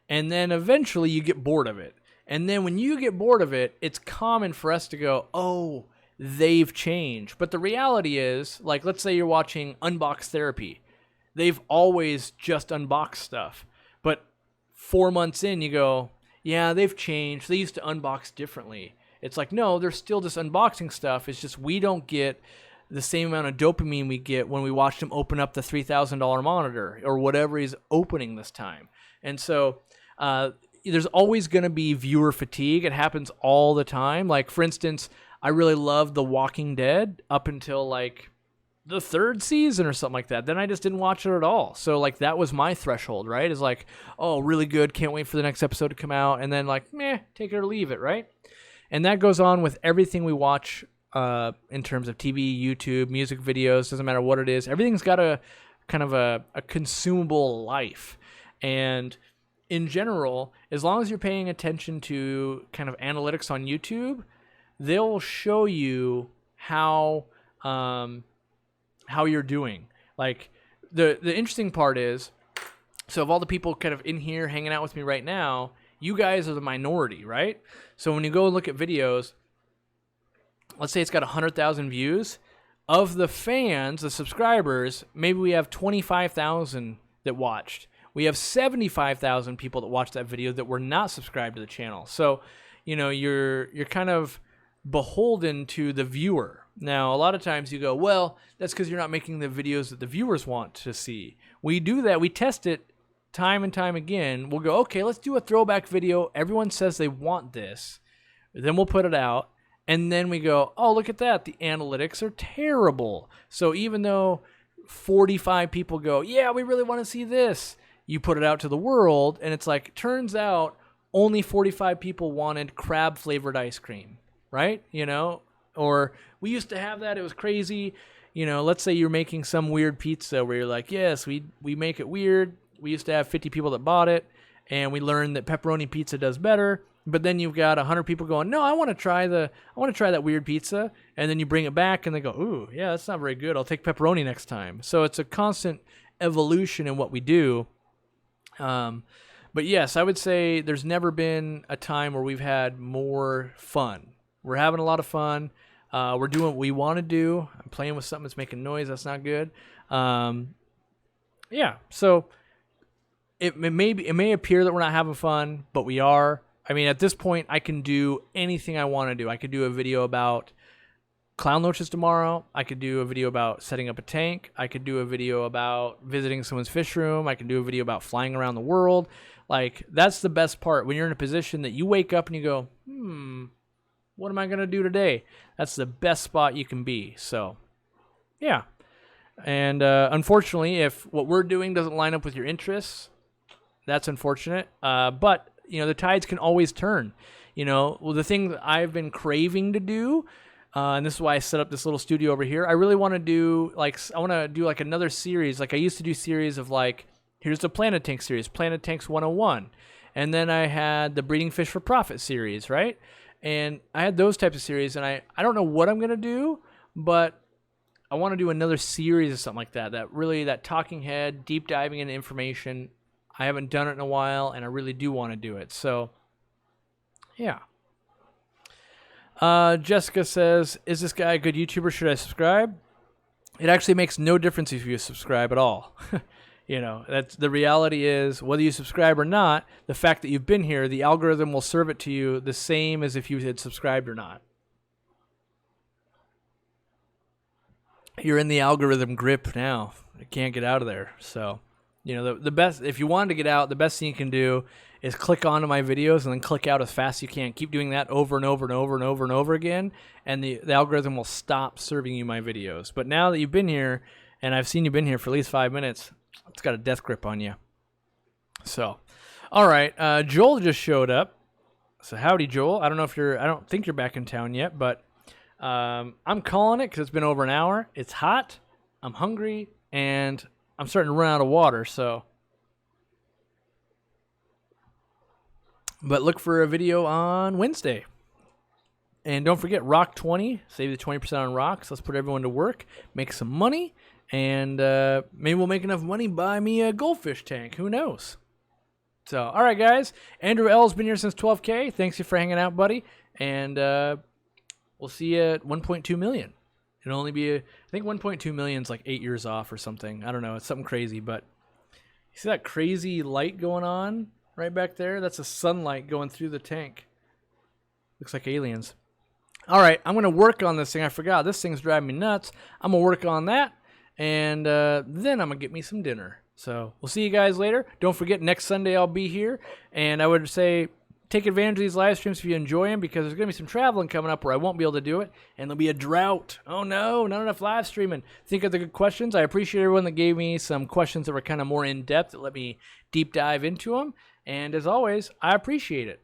and then eventually you get bored of it. And then when you get bored of it, it's common for us to go, oh, they've changed. But the reality is, like, let's say you're watching Unbox Therapy. They've always just unboxed stuff. But 4 months in, you go, yeah, they've changed. They used to unbox differently. It's like, no, they're still just unboxing stuff. It's just we don't get the same amount of dopamine we get when we watch him open up the $3,000 monitor or whatever he's opening this time. And so there's always going to be viewer fatigue. It happens all the time. Like, for instance, I really loved The Walking Dead up until like the 3rd season or something like that. Then I just didn't watch it at all. So like that was my threshold, right? Is like, oh, really good. Can't wait for the next episode to come out. And then like, meh, take it or leave it, right? And that goes on with everything we watch in terms of TV, YouTube, music videos, doesn't matter what it is. Everything's got a kind of a consumable life. And in general, as long as you're paying attention to kind of analytics on YouTube, they'll show you how you're doing. Like the interesting part is, so of all the people kind of in here hanging out with me right now, you guys are the minority, right? So when you go and look at videos, let's say it's got 100,000 views. Of the fans, the subscribers, maybe we have 25,000 that watched. We have 75,000 people that watched that video that were not subscribed to the channel. So, you're kind of beholden to the viewer. Now, a lot of times you go, well, that's because you're not making the videos that the viewers want to see. We do that. We test it time and time again. We'll go, okay, let's do a throwback video. Everyone says they want this. Then we'll put it out. And then we go, oh, look at that. The analytics are terrible. So even though 45 people go, yeah, we really want to see this, you put it out to the world, and it's like, turns out only 45 people wanted crab-flavored ice cream, right? You know? Or we used to have that. It was crazy. You know, let's say you're making some weird pizza where you're like, yes, we make it weird. We used to have 50 people that bought it, and we learned that pepperoni pizza does better. But then you've got 100 people going, no, I want to try that weird pizza. And then you bring it back and they go, ooh, yeah, that's not very good. I'll take pepperoni next time. So it's a constant evolution in what we do. But yes, I would say there's never been a time where we've had more fun. We're having a lot of fun. We're doing what we want to do. I'm playing with something that's making noise. That's not good. Yeah, so it may appear that we're not having fun, but we are. I mean, at this point, I can do anything I want to do. I could do a video about clown loaches tomorrow. I could do a video about setting up a tank. I could do a video about visiting someone's fish room. I can do a video about flying around the world. Like, that's the best part. When you're in a position that you wake up and you go, what am I going to do today? That's the best spot you can be. So, yeah. And unfortunately, if what we're doing doesn't line up with your interests, that's unfortunate. But you know, the tides can always turn. You know, well, the thing that I've been craving to do, and this is why I set up this little studio over here, I really want to do, like, another series. Like, I used to do series of, like, here's the Planet Tank series, Planet Tanks 101. And then I had the Breeding Fish for Profit series, right? And I had those types of series, and I don't know what I'm going to do, but I want to do another series of something like that, that talking head, deep diving into information. I haven't done it in a while, and I really do want to do it. So, yeah. Jessica says, is this guy a good YouTuber? Should I subscribe? It actually makes no difference if you subscribe at all. You know, that's the reality is, whether you subscribe or not, the fact that you've been here, the algorithm will serve it to you the same as if you had subscribed or not. You're in the algorithm grip now. You can't get out of there. So, you know, the best, if you wanted to get out, the best thing you can do is click onto my videos and then click out as fast as you can. Keep doing that over and over and over and over and over again, and the algorithm will stop serving you my videos. But now that you've been here, and I've seen you've been here for at least 5 minutes, it's got a death grip on you. So, all right, Joel just showed up. So howdy, Joel. I don't think you're back in town yet, but I'm calling it because it's been over an hour. It's hot. I'm hungry, and I'm starting to run out of water, so. But look for a video on Wednesday. And don't forget, Rock 20. Save the 20% on rocks. Let's put everyone to work. Make some money. And maybe we'll make enough money, buy me a goldfish tank. Who knows? So, all right, guys. Andrew L's been here since 12K. Thanks you for hanging out, buddy. And we'll see you at 1.2 million. It'll only be, I think 1.2 million is like 8 years off or something. I don't know. It's something crazy, but you see that crazy light going on right back there? That's a sunlight going through the tank. Looks like aliens. All right, I'm going to work on this thing. I forgot. This thing's driving me nuts. I'm going to work on that, and then I'm going to get me some dinner. So we'll see you guys later. Don't forget, next Sunday I'll be here, and I would say take advantage of these live streams if you enjoy them, because there's going to be some traveling coming up where I won't be able to do it, and there'll be a drought. Oh, no, not enough live streaming. Think of the good questions. I appreciate everyone that gave me some questions that were kind of more in-depth, that let me deep dive into them. And as always, I appreciate it.